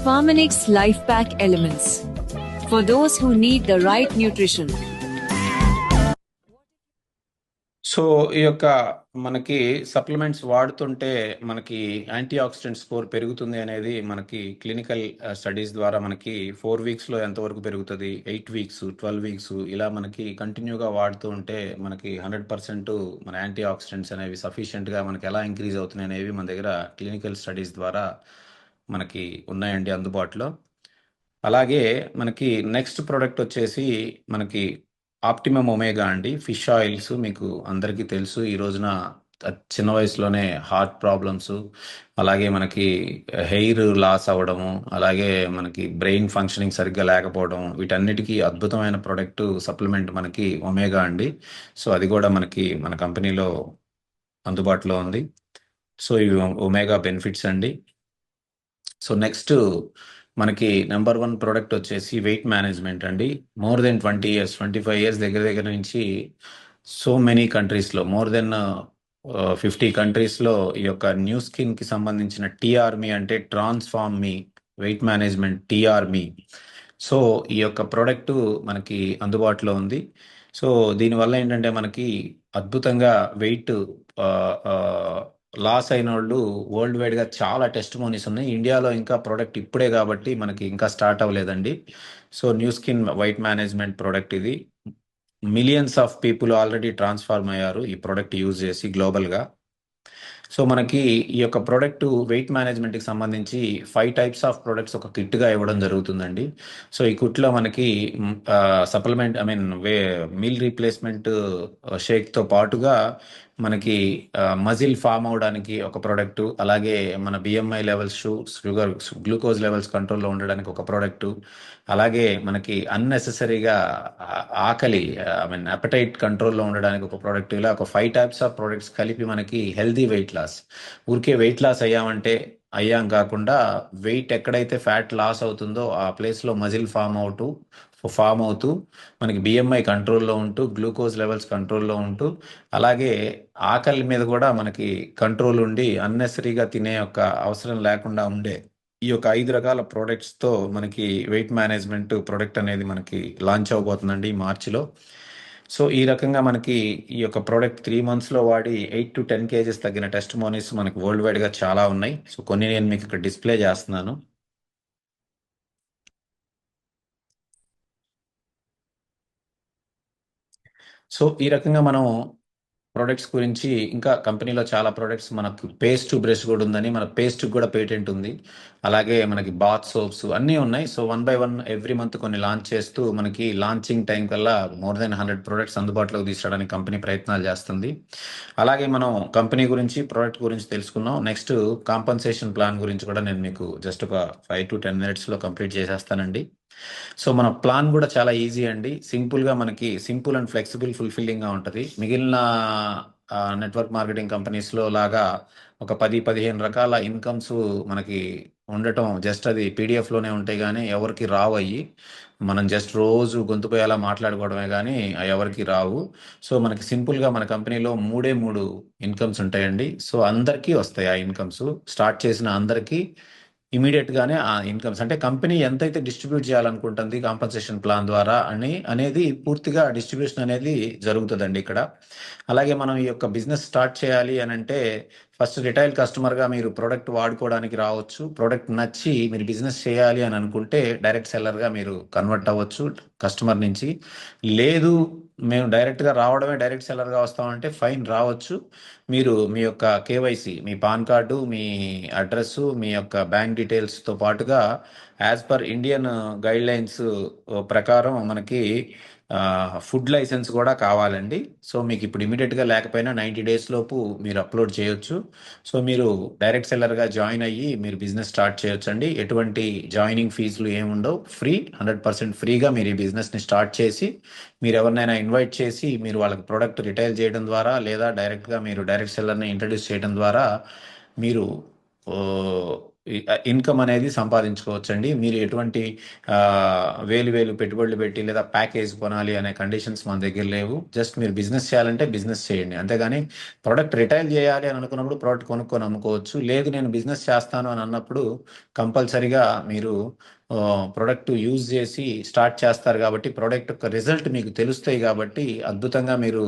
Speaker 15: Farmanex Life Pack Elements. For those who need the right nutrition.
Speaker 1: So ఈ యొక్క మనకి supplements వాడుతుంటే మనకి anti oxidant score పెరుగుతుంది అనేది మనకి clinical studies ద్వారా మనకి 4 వీక్స్లో ఎంతవరకు పెరుగుతుంది, 8 వీక్స్, 12 వీక్స్, ఇలా మనకి కంటిన్యూగా వాడుతూ ఉంటే మనకి 100% మన యాంటీ ఆక్సిడెంట్స్ అనేవి సఫిషియెంట్గా మనకి ఎలా ఇంక్రీజ్ అవుతున్నాయి అనేవి మన దగ్గర క్లినికల్ స్టడీస్ ద్వారా మనకి ఉన్నాయండి అందుబాటులో. అలాగే మనకి నెక్స్ట్ ప్రోడక్ట్ వచ్చేసి మనకి ఆప్టిమమ్ ఒమేగా అండి. ఫిష్ ఆయిల్స్ మీకు అందరికీ తెలుసు. ఈ రోజున చిన్న వయసులోనే హార్ట్ ప్రాబ్లమ్స్, అలాగే మనకి హెయిర్ లాస్ అవ్వడము, అలాగే మనకి బ్రెయిన్ ఫంక్షనింగ్ సరిగ్గా లేకపోవడం, వీటన్నిటికీ అద్భుతమైన ప్రొడక్ట్ సప్లిమెంట్ మనకి ఒమేగా అండి. సో అది కూడా మనకి మన కంపెనీలో అందుబాటులో ఉంది. సో ఇవి ఒమేగా బెనిఫిట్స్ అండి. సో నెక్స్ట్ మనకి నెంబర్ 1 ప్రోడక్ట్ వచ్చేసి వెయిట్ మేనేజ్మెంట్ అండి. మోర్ దెన్ 20 ఇయర్స్, 25 ఇయర్స్ దగ్గర నుంచి సో మెనీ కంట్రీస్లో, మోర్ దెన్ 50 కంట్రీస్లో ఈ యొక్క న్యూ స్కిన్కి సంబంధించిన టీఆర్మీ అంటే ట్రాన్స్ఫార్మ్ మీ వెయిట్ మేనేజ్మెంట్ టీఆర్మీ. సో ఈ యొక్క ప్రోడక్ట్ మనకి అందుబాటులో ఉంది. సో దీనివల్ల ఏంటంటే మనకి అద్భుతంగా వెయిట్ లాస్ అయిన వాళ్ళు వరల్డ్ వైడ్గా చాలా టెస్టిమోనీస్ ఉన్నాయి. ఇండియాలో ఇంకా ప్రోడక్ట్ ఇప్పుడే కాబట్టి మనకి ఇంకా స్టార్ట్ అవ్వలేదండి. So Nu Skin weight management product ఇది. Millions of people already transform అయ్యారు ఈ ప్రోడక్ట్ యూజ్ చేసి గ్లోబల్గా. సో మనకి ఈ యొక్క ప్రోడక్ట్ వెయిట్ మేనేజ్మెంట్కి సంబంధించి 5 టైప్స్ ఆఫ్ ప్రొడక్ట్స్ ఒక కిట్గా ఇవ్వడం జరుగుతుందండి. సో ఈ కిట్లో మనకి సప్లిమెంట్ మీల్ రీప్లేస్మెంట్ షేక్తో పాటుగా మనకి మజిల్ ఫామ్ అవడానికి ఒక ప్రోడక్ట్, అలాగే మన BMI levels, sugar glucose levels కంట్రోల్లో ఉండడానికి ఒక ప్రోడక్ట్, అలాగే మనకి అన్నెసెసరీగా ఆకలి అపెటైట్ కంట్రోల్లో ఉండడానికి ఒక ప్రోడక్ట్. ఇలా ఒక 5 టైప్స్ ఆఫ్ ప్రోడక్ట్స్ కలిపి మనకి హెల్దీ వెయిట్ లాస్, ఊరికే వెయిట్ లాస్ అయ్యాం కాకుండా వెయిట్ ఎక్కడైతే ఫ్యాట్ లాస్ అవుతుందో ఆ ప్లేస్లో మజిల్ ఫామ్ అవుతూ మనకి బిఎంఐ కంట్రోల్లో ఉంటూ, గ్లూకోజ్ లెవెల్స్ కంట్రోల్లో ఉంటూ, అలాగే ఆకలి మీద కూడా మనకి కంట్రోల్ ఉండి అన్నెసరీగా తినే యొక్క అవసరం లేకుండా ఉండే ఈ యొక్క 5 రకాల ప్రోడక్ట్స్తో మనకి వెయిట్ మేనేజ్మెంట్ ప్రోడక్ట్ అనేది మనకి లాంచ్ అవబోతుందండి ఈ మార్చిలో. సో ఈ రకంగా మనకి ఈ యొక్క ప్రోడక్ట్ 3 monthsలో వాడి 8 to 10 kgs తగ్గిన టెస్టిమోనీస్ మనకి వరల్డ్ వైడ్గా చాలా ఉన్నాయి. సో కొన్ని నేను మీకు ఇక్కడ డిస్ప్లే చేస్తున్నాను. సో ఈ రకంగా మనం ప్రోడక్ట్స్ గురించి, ఇంకా కంపెనీలో చాలా ప్రోడక్ట్స్, మనకు పేస్ట్ బ్రష్ కూడా ఉందని, మన పేస్ట్ కూడా పేటెంట్ ఉంది, అలాగే మనకి బాత్ సోప్స్ అన్నీ ఉన్నాయి. సో 1 by 1 ఎవ్రీ మంత్ కొన్ని లాంచ్ చేస్తూ మనకి లాంచింగ్ టైం కల్లా మోర్ దెన్ 100 ప్రోడక్ట్స్ అందుబాటులోకి తీసుకురావడానికి కంపెనీ ప్రయత్నాలు చేస్తుంది. అలాగే మనం కంపెనీ గురించి, ప్రోడక్ట్ గురించి తెలుసుకున్నాం. నెక్స్ట్ కాంపన్సేషన్ ప్లాన్ గురించి కూడా నేను మీకు జస్ట్ ఒక 5 to 10 minutesలో కంప్లీట్ చేసేస్తానండి. సో మన ప్లాన్ కూడా చాలా ఈజీ అండి. సింపుల్గా మనకి సింపుల్ అండ్ ఫ్లెక్సిబుల్, ఫుల్ఫిల్లింగ్గా ఉంటుంది. మిగిలిన నెట్వర్క్ మార్కెటింగ్ కంపెనీస్లో లాగా ఒక 10-15 రకాల ఇన్కమ్స్ మనకి ఉండటం, జస్ట్ అది పీడిఎఫ్లోనే ఉంటాయి కానీ ఎవరికి రావు అయ్యి. మనం జస్ట్ రోజు గొంతుపోయేలా మాట్లాడుకోవడమే కానీ ఎవరికి రావు. సో మనకి సింపుల్గా మన కంపెనీలో 3 ఇన్కమ్స్ ఉంటాయండి. సో అందరికీ వస్తాయి ఆ ఇన్కమ్స్. స్టార్ట్ చేసిన అందరికీ ఇమీడియట్గానే ఆ ఇన్కమ్స్, అంటే కంపెనీ ఎంతైతే డిస్ట్రిబ్యూట్ చేయాలనుకుంటుంది కాంపన్సేషన్ ప్లాన్ ద్వారా అనేది పూర్తిగా డిస్ట్రిబ్యూషన్ అనేది జరుగుతుందండి ఇక్కడ. అలాగే మనం ఈ యొక్క బిజినెస్ స్టార్ట్ చేయాలి అని అంటే ఫస్ట్ రిటైల్ కస్టమర్గా మీరు ప్రోడక్ట్ వాడుకోవడానికి రావచ్చు. ప్రోడక్ట్ నచ్చి మీరు బిజినెస్ చేయాలి అని అనుకుంటే డైరెక్ట్ సెల్లర్గా మీరు కన్వర్ట్ అవ్వచ్చు కస్టమర్ నుంచి. లేదు మేము డైరెక్ట్గా రావడమే, డైరెక్ట్ సెల్లర్గా వస్తామంటే ఫైన్, రావచ్చు. మీరు మీ యొక్క కేవైసీ, మీ పాన్ కార్డు, మీ అడ్రస్సు, మీ యొక్క బ్యాంక్ డీటెయిల్స్తో పాటుగా as per Indian guide lines ప్రకారం మనకి ఫుడ్ లైసెన్స్ కూడా కావాలండి. సో మీకు ఇప్పుడు ఇమీడియట్గా లేకపోయినా 90 days లోపు మీరు అప్లోడ్ చేయొచ్చు. సో మీరు డైరెక్ట్ సెల్లర్గా జాయిన్ అయ్యి మీరు బిజినెస్ స్టార్ట్ చేయొచ్చు అండి. ఎటువంటి జాయినింగ్ ఫీజులు ఏముండవు, ఫ్రీ, 100% ఫ్రీగా మీరు ఈ బిజినెస్ని స్టార్ట్ చేసి మీరు ఎవరినైనా ఇన్వైట్ చేసి మీరు వాళ్ళకి ప్రోడక్ట్ రిటైల్ చేయడం ద్వారా, లేదా డైరెక్ట్గా మీరు డైరెక్ట్ సెల్లర్ని ఇంట్రడ్యూస్ చేయడం ద్వారా మీరు ఇన్కమ్ అనేది సంపాదించుకోవచ్చండి. మీరు ఎటువంటి వేలు పెట్టుబడులు పెట్టి లేదా ప్యాకేజ్ కొనాలి అనే కండిషన్స్ మన దగ్గర లేవు. జస్ట్ మీరు బిజినెస్ చేయాలంటే బిజినెస్ చేయండి, అంతేగాని ప్రోడక్ట్ రిటైల్ చేయాలి అని అనుకున్నప్పుడు ప్రోడక్ట్ కొనుక్కొని అమ్ముకోవచ్చు. లేదు నేను బిజినెస్ చేస్తాను అని అన్నప్పుడు కంపల్సరీగా మీరు ప్రోడక్ట్ యూజ్ చేసి స్టార్ట్ చేస్తారు కాబట్టి ప్రోడక్ట్ యొక్క రిజల్ట్ మీకు తెలుస్తాయి కాబట్టి అద్భుతంగా మీరు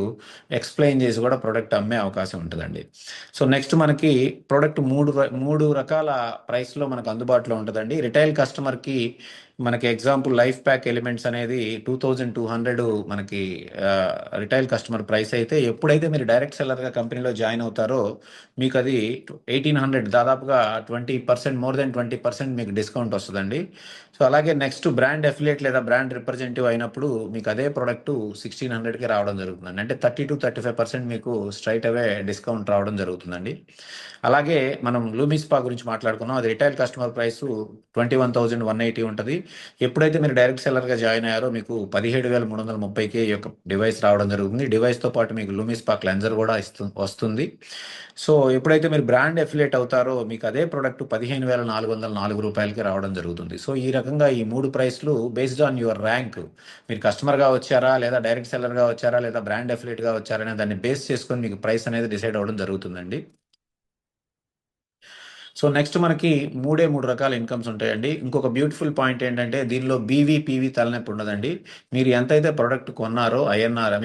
Speaker 1: ఎక్స్ప్లెయిన్ చేసి కూడా ప్రోడక్ట్ అమ్మే అవకాశం ఉంటుందండి. సో నెక్స్ట్ మనకి ప్రోడక్ట్ 3 రకాల ప్రైస్లో మనకు అందుబాటులో ఉంటుందండి. రిటైల్ కస్టమర్కి మనకి ఎగ్జాంపుల్ లైఫ్ ప్యాక్ ఎలిమెంట్స్ అనేది 2200 మనకి రిటైల్ కస్టమర్ ప్రైస్ అయితే, ఎప్పుడైతే మీరు డైరెక్ట్ సెల్లర్గా కంపెనీలో జాయిన్ అవుతారో మీకు అది 1800, దాదాపుగా 20%, మోర్ దెన్ 20% మీకు డిస్కౌంట్ వస్తుందండి. సో అలాగే నెక్స్ట్ బ్రాండ్ అఫిలియేట్ లేదా బ్రాండ్ రిప్రజెంటేటివ్ అయినప్పుడు మీకు అదే ప్రోడక్ట్ 1600కి రావడం జరుగుతుందండి. అంటే 30-35% మీకు స్ట్రైట్ అవే డిస్కౌంట్ రావడం జరుగుతుందండి. అలాగే మనం లూమిస్పా గురించి మాట్లాడుకున్నాం. అది రిటైల్ కస్టమర్ ప్రైస్ 21,180 ఉంటుంది. ఎప్పుడైతే మీరు డైరెక్ట్ సెల్లర్గా జాయిన్ అయ్యారో మీకు 17,330కి ఈ యొక్క డివైస్ రావడం జరుగుతుంది. డివైస్తో పాటు మీకు లూమిస్పా క్లెన్జర్ కూడా వస్తుంది. సో ఎప్పుడైతే మీరు బ్రాండ్ అఫిలియేట్ అవుతారో మీకు అదే ప్రోడక్ట్ 15,404 రూపాయలకి రావడం జరుగుతుంది. సో ఈ రకంగా ఈ 3 ప్రైస్లు బేస్డ్ ఆన్ యువర్ ర్యాంక్, మీరు కస్టమర్గా వచ్చారా లేదా డైరెక్ట్ సెల్లర్గా వచ్చారా లేదా బ్రాండ్ అఫిలియేట్గా వచ్చారా అనే దాన్ని బేస్ చేసుకొని మీకు ప్రైస్ అనేది డిసైడ్ అవ్వడం జరుగుతుందండి. సో నెక్స్ట్ మనకి 3 రకాల ఇన్కమ్స్ ఉంటాయండి. ఇంకొక బ్యూటిఫుల్ పాయింట్ ఏంటంటే దీనిలో బీవీ పీవీ తలనొప్పి ఉండదండి. మీరు ఎంతైతే ప్రోడక్ట్ కొన్నారో ఐఎన్ఆర్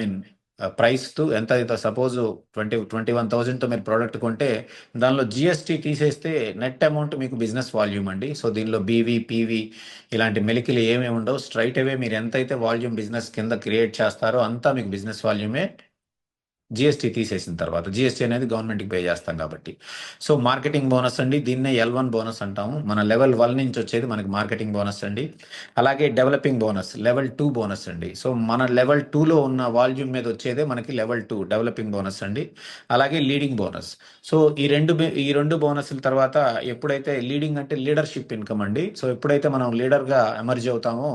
Speaker 1: ప్రైస్తో ఎంత అయితే సపోజ్ 21,000తో మీరు ప్రోడక్ట్ కొంటే దానిలో జిఎస్టీ తీసేస్తే నెట్ అమౌంట్ మీకు బిజినెస్ వాల్యూమ్ అండి. సో దీనిలో బీవీ పీవీ ఇలాంటి మెలికలు ఏమేమి ఉండవు. స్ట్రైట్ అవే మీరు ఎంతైతే వాల్యూమ్ బిజినెస్ కింద క్రియేట్ చేస్తారో అంతా మీకు బిజినెస్ వాల్యూమే జిఎస్టీ తీసేసిన తర్వాత. జిఎస్టీ అనేది గవర్నమెంట్కి పే చేస్తాం కాబట్టి. సో మార్కెటింగ్ బోనస్ అండి, దీన్నే L1 బోనస్ అంటాము. మన లెవెల్ 1 నుంచి వచ్చేది మనకి మార్కెటింగ్ బోనస్ అండి. అలాగే డెవలపింగ్ బోనస్ లెవెల్ 2 బోనస్ అండి. సో మన లెవెల్ 2లో ఉన్న వాల్యూమ్ మీద వచ్చేదే మనకి లెవెల్ 2 డెవలపింగ్ బోనస్ అండి. అలాగే లీడింగ్ బోనస్. సో ఈ రెండు బోనస్ల తర్వాత ఎప్పుడైతే లీడింగ్ అంటే లీడర్షిప్ ఇన్కమ్ అండి. సో ఎప్పుడైతే మనం లీడర్గా ఎమర్జ్ అవుతామో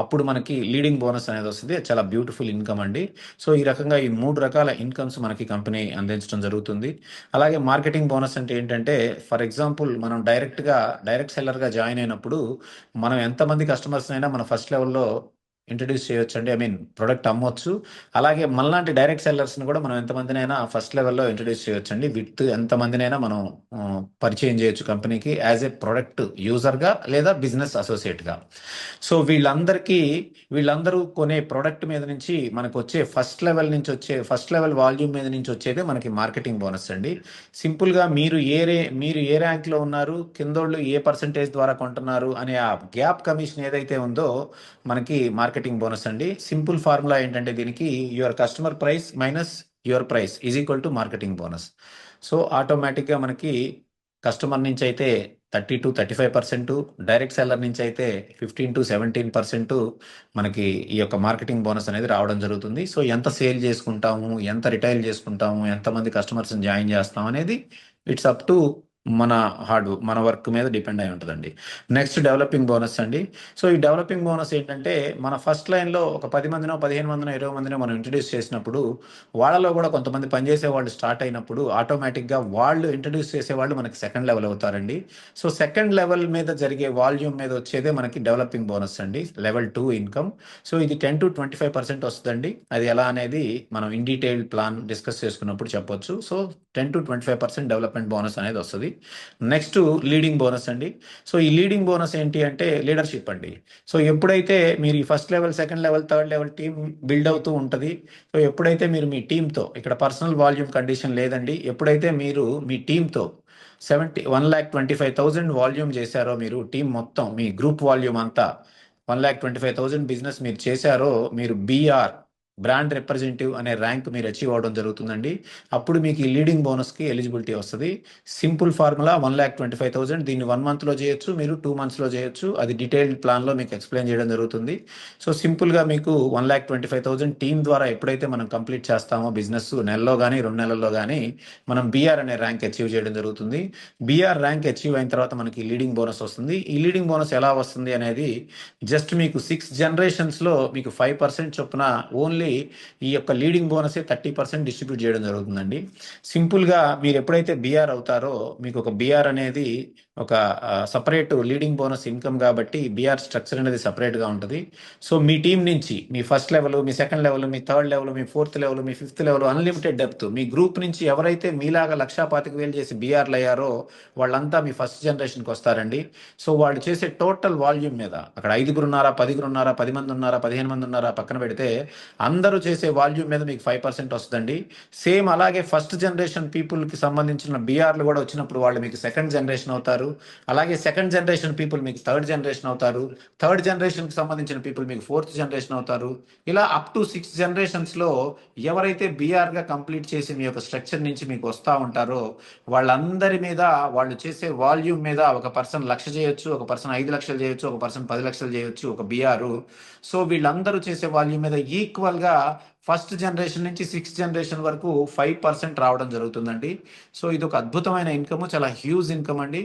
Speaker 1: అప్పుడు మనకి లీడింగ్ బోనస్ అనేది వస్తుంది. చాలా బ్యూటిఫుల్ ఇన్కమ్ అండి. సో ఈ రకంగా ఈ 3 రకాల ఇన్కమ్స్ మనకి కంపెనీ అందించడం జరుగుతుంది. అలాగే మార్కెటింగ్ బోనస్ అంటే ఏంటంటే, ఫర్ ఎగ్జాంపుల్ మనం డైరెక్ట్ సెల్లర్గా జాయిన్ అయినప్పుడు మనం ఎంతమంది కస్టమర్స్ అయినా మన ఫస్ట్ లెవెల్లో ఇంట్రడ్యూస్ చేయొచ్చు అండి. ప్రొడక్ట్ అమ్మొచ్చు. అలాగే మనలాంటి డైరెక్ట్ సెల్లర్స్ని కూడా మనం ఎంతమందినైనా ఫస్ట్ లెవెల్లో ఇంట్రడ్యూస్ చేయొచ్చు అండి. విత్ ఎంతమందినైనా మనం పరిచయం చేయొచ్చు కంపెనీకి యాజ్ ఏ ప్రొడక్ట్ యూజర్గా లేదా బిజినెస్ అసోసియేట్గా. సో వీళ్ళందరూ కొనే ప్రోడక్ట్ మీద నుంచి మనకు వచ్చే ఫస్ట్ లెవెల్ వాల్యూమ్ మీద నుంచి వచ్చేదే మనకి మార్కెటింగ్ బోనస్ అండి. సింపుల్గా మీరు ఏ ర్యాంక్లో ఉన్నారు, కిందోళ్ళు ఏ పర్సంటేజ్ ద్వారా కొంటున్నారు అనే ఆ గ్యాప్ కమిషన్ ఏదైతే ఉందో మనకి మార్కెటింగ్ బోనస్ అండి. సింపుల్ ఫార్ములా ఏంటంటే దీనికి your customer price minus your price is equal to marketing bonus. So ఆటోమేటిక్గా మనకి కస్టమర్ నుంచి అయితే 30-35%, డైరెక్ట్ సెల్లర్ నుంచి అయితే 15-17% మనకి ఈ యొక్క మార్కెటింగ్ బోనస్ అనేది రావడం జరుగుతుంది. సో ఎంత సేల్ చేసుకుంటాము, ఎంత రిటైల్ చేసుకుంటాము, ఎంతమంది కస్టమర్స్ని జాయిన్ చేస్తాం అనేది ఇట్స్ అప్ టు మన వర్క్ మీద డిపెండ్ అయి ఉంటుందండి. నెక్స్ట్ డెవలపింగ్ బోనస్ అండి. సో ఈ డెవలపింగ్ బోనస్ ఏంటంటే మన ఫస్ట్ లైన్లో ఒక 10 మందినో 15 మందినో 20 మందినో మనం ఇంట్రడ్యూస్ చేసినప్పుడు వాళ్ళలో కూడా కొంతమంది పనిచేసే వాళ్ళు స్టార్ట్ అయినప్పుడు ఆటోమేటిక్గా వాళ్ళు ఇంట్రడ్యూస్ చేసేవాళ్ళు మనకి సెకండ్ లెవెల్ అవుతారండి. సో సెకండ్ లెవెల్ మీద జరిగే వాల్యూమ్ మీద వచ్చేదే మనకి డెవలపింగ్ బోనస్ అండి, లెవెల్ 2 ఇన్కమ్. సో ఇది 10-25% వస్తుందండి. అది ఎలా అనేది మనం ఇన్ డీటెయిల్ ప్లాన్ డిస్కస్ చేసుకున్నప్పుడు చెప్పొచ్చు. సో 10-25% డెవలప్మెంట్ బోనస్ అనేది వస్తుంది. నెక్స్ట్ లీడింగ్ బోనస్ అండి. సో ఈ లీడింగ్ బోనస్ ఏంటి అంటే లీడర్షిప్ అండి. సో ఎప్పుడైతే మీరు ఈ first level, second level, third level team build అవుతూ ఉంటుంది. సో ఎప్పుడైతే మీరు మీ టీంతో, ఇక్కడ పర్సనల్ వాల్యూమ్ కండిషన్ లేదండి, ఎప్పుడైతే మీరు మీ టీంతో 1,25,000 వాల్యూమ్ చేశారో, మీరు టీం మొత్తం మీ గ్రూప్ వాల్యూమ్ అంతా 1,25,000 బిజినెస్ మీరు చేశారో, మీరు BR బ్రాండ్ రిప్రజెంటేటివ్ అనే ర్యాంక్ మీరు అచీవ్ అవడం జరుగుతుందండి. అప్పుడు మీకు ఈ లీడింగ్ బోనస్కి ఎలిజిబిలిటీ వస్తుంది. Simple formula 1,25,000. దీన్ని 1 మంత్లో చేయొచ్చు, మీరు 2 మంత్స్లో చేయొచ్చు. అది డీటెయిల్డ్ ప్లాన్లో మీకు ఎక్స్ప్లెయిన్ చేయడం జరుగుతుంది. సో సింపుల్గా మీకు 1,25,000 టీం ద్వారా ఎప్పుడైతే మనం కంప్లీట్ చేస్తామో బిజినెస్ నెలలో కానీ 2 నెలల్లో కానీ మనం BR అనే ర్యాంక్ అచీవ్ చేయడం జరుగుతుంది. BR ర్యాంక్ అచీవ్ అయిన తర్వాత మనకి లీడింగ్ బోనస్ వస్తుంది. ఈ లీడింగ్ బోనస్ ఎలా వస్తుంది అనేది జస్ట్ మీకు 6 జనరేషన్స్లో మీకు 5% చొప్పున ఓన్లీ ఈ యొక్క లీడింగ్ బోనస్ 30% డిస్ట్రిబ్యూట్ చేయడం జరుగుతుందండి. సింపుల్గా మీరు ఎప్పుడైతే BR అవుతారో మీకు ఒక BR అనేది ఒక సపరేట్ లీడింగ్ బోనస్ ఇన్కమ్ కాబట్టి BR స్ట్రక్చర్ అనేది సపరేట్గా ఉంటుంది. సో మీ టీం నుంచి మీ ఫస్ట్ లెవెల్, మీ సెకండ్ లెవెల్, మీ థర్డ్ లెవెల్, మీ ఫోర్త్ లెవెల్, మీ ఫిఫ్త్ లెవెల్ అన్లిమిటెడ్ డెప్త్, మీ గ్రూప్ నుంచి ఎవరైతే మీలాగా 1,25,000 చేసి BRలు అయ్యారో వాళ్ళంతా మీ ఫస్ట్ జనరేషన్కి వస్తారండి. సో వాళ్ళు చేసే టోటల్ వాల్యూమ్ మీద అక్కడ 5 ఉన్నారా, 10 ఉన్నారా, 10 మంది ఉన్నారా, 15 మంది ఉన్నారా పక్కన పెడితే అందరూ చేసే వాల్యూమ్ మీద మీకు 5% వస్తుందండి. సేమ్ అలాగే ఫస్ట్ జనరేషన్ పీపుల్కి సంబంధించిన బీఆర్లు కూడా వచ్చినప్పుడు వాళ్ళు మీకు సెకండ్ జనరేషన్ అవుతారు. అలాగే సెకండ్ జనరేషన్ పీపుల్ మీకు థర్డ్ జనరేషన్ అవుతారు. థర్డ్ జనరేషన్కి సంబంధించిన పీపుల్ మీకు ఫోర్త్ జనరేషన్ అవుతారు. ఇలా అప్ టు 6 జనరేషన్స్లో ఎవరైతే బీఆర్గా కంప్లీట్ చేసి మీ యొక్క స్ట్రక్చర్ నుంచి మీకు వస్తూ ఉంటారో వాళ్ళందరి మీద వాళ్ళు చేసే వాల్యూమ్ మీద ఒక పర్సన్ 1,00,000 చేయొచ్చు, ఒక పర్సన్ 5 లక్షలు చేయొచ్చు, ఒక పర్సన్ 10 లక్షలు చేయొచ్చు ఒక బీఆర్. సో వీళ్ళందరూ చేసే వాల్యూమ్ మీద ఈక్వల్గా ఫస్ట్ జనరేషన్ నుంచి 6 జనరేషన్ వరకు 5% రావడం జరుగుతుందండి. సో ఇది ఒక అద్భుతమైన ఇన్కమ్, చాలా హ్యూజ్ ఇన్కమ్ అండి.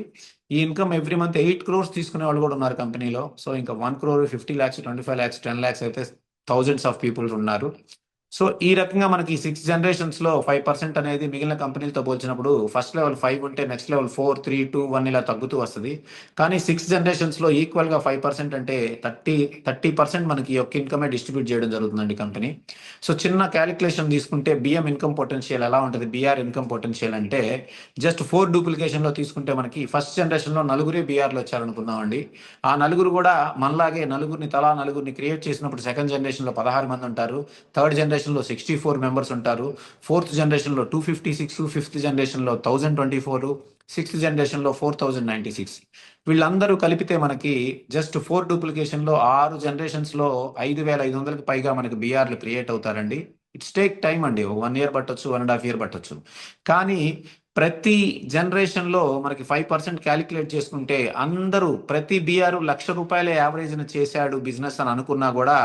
Speaker 1: ఈ ఇన్కమ్ ఎవ్రీ మంత్ 8 crores తీసుకునే వాళ్ళు కూడా ఉన్నారు కంపెనీలో. సో ఇంకా 1 crore, 50 lakhs, 25 lakhs, 10 lakhs అయితే థౌజండ్స్ ఆఫ్ పీపుల్ ఉన్నారు. సో ఈ రకంగా మనకి 6 జనరేషన్స్లో 5% అనేది మిగిలిన కంపెనీలతో పోల్చినప్పుడు ఫస్ట్ లెవెల్ 5 ఉంటే నెక్స్ట్ లెవెల్ 4, 3, 2, 1 ఇలా తగ్గుతూ వస్తుంది. కానీ 6 జనరేషన్స్లో ఈక్వల్గా 5% అంటే 30% మనకి యొక్క ఇన్కమే డిస్ట్రిబ్యూట్ చేయడం జరుగుతుందండి కంపెనీ. సో చిన్న క్యాలిక్యులేషన్ తీసుకుంటే బిఎం ఇన్కమ్ పొటెన్షియల్ ఎలా ఉంటుంది, బీఆర్ ఇన్కమ్ పొటెన్షియల్ అంటే జస్ట్ 4 డూప్లికేషన్లో తీసుకుంటే మనకి ఫస్ట్ జనరేషన్లో 4 బీఆర్లు వచ్చారనుకుందామండి. ఆ 4 కూడా మనలాగే తలా నలుగురిని క్రియేట్ చేసినప్పుడు సెకండ్ జనరేషన్లో 16 మంది ఉంటారు, థర్డ్ జనరేషన్లో 64 మెంబర్స్ ఉంటారు, ఫోర్త్ జనరేషన్లో 256, ఫిఫ్త్ జనరేషన్లో 1024, సిక్స్త్ జనరేషన్లో 4096. వీళ్ళందరూ కలిపితే మనకి జస్ట్ 4 డూప్లికేషన్లో 6 జనరేషన్స్లో 5,500కి పైగా మనకి బీఆర్లు క్రియేట్ అవుతారండి. ఇట్స్ టేక్ టైం అండి, 1 year పట్టొచ్చు, 1.5 year పట్టొచ్చు. కానీ ప్రతి జనరేషన్లో మనకి 5% క్యాలిక్యులేట్ చేసుకుంటే అందరూ ప్రతి బీఆర్ 1,00,000 రూపాయల యావరేజ్ని చేశాడు బిజినెస్ అని అనుకున్నా కూడా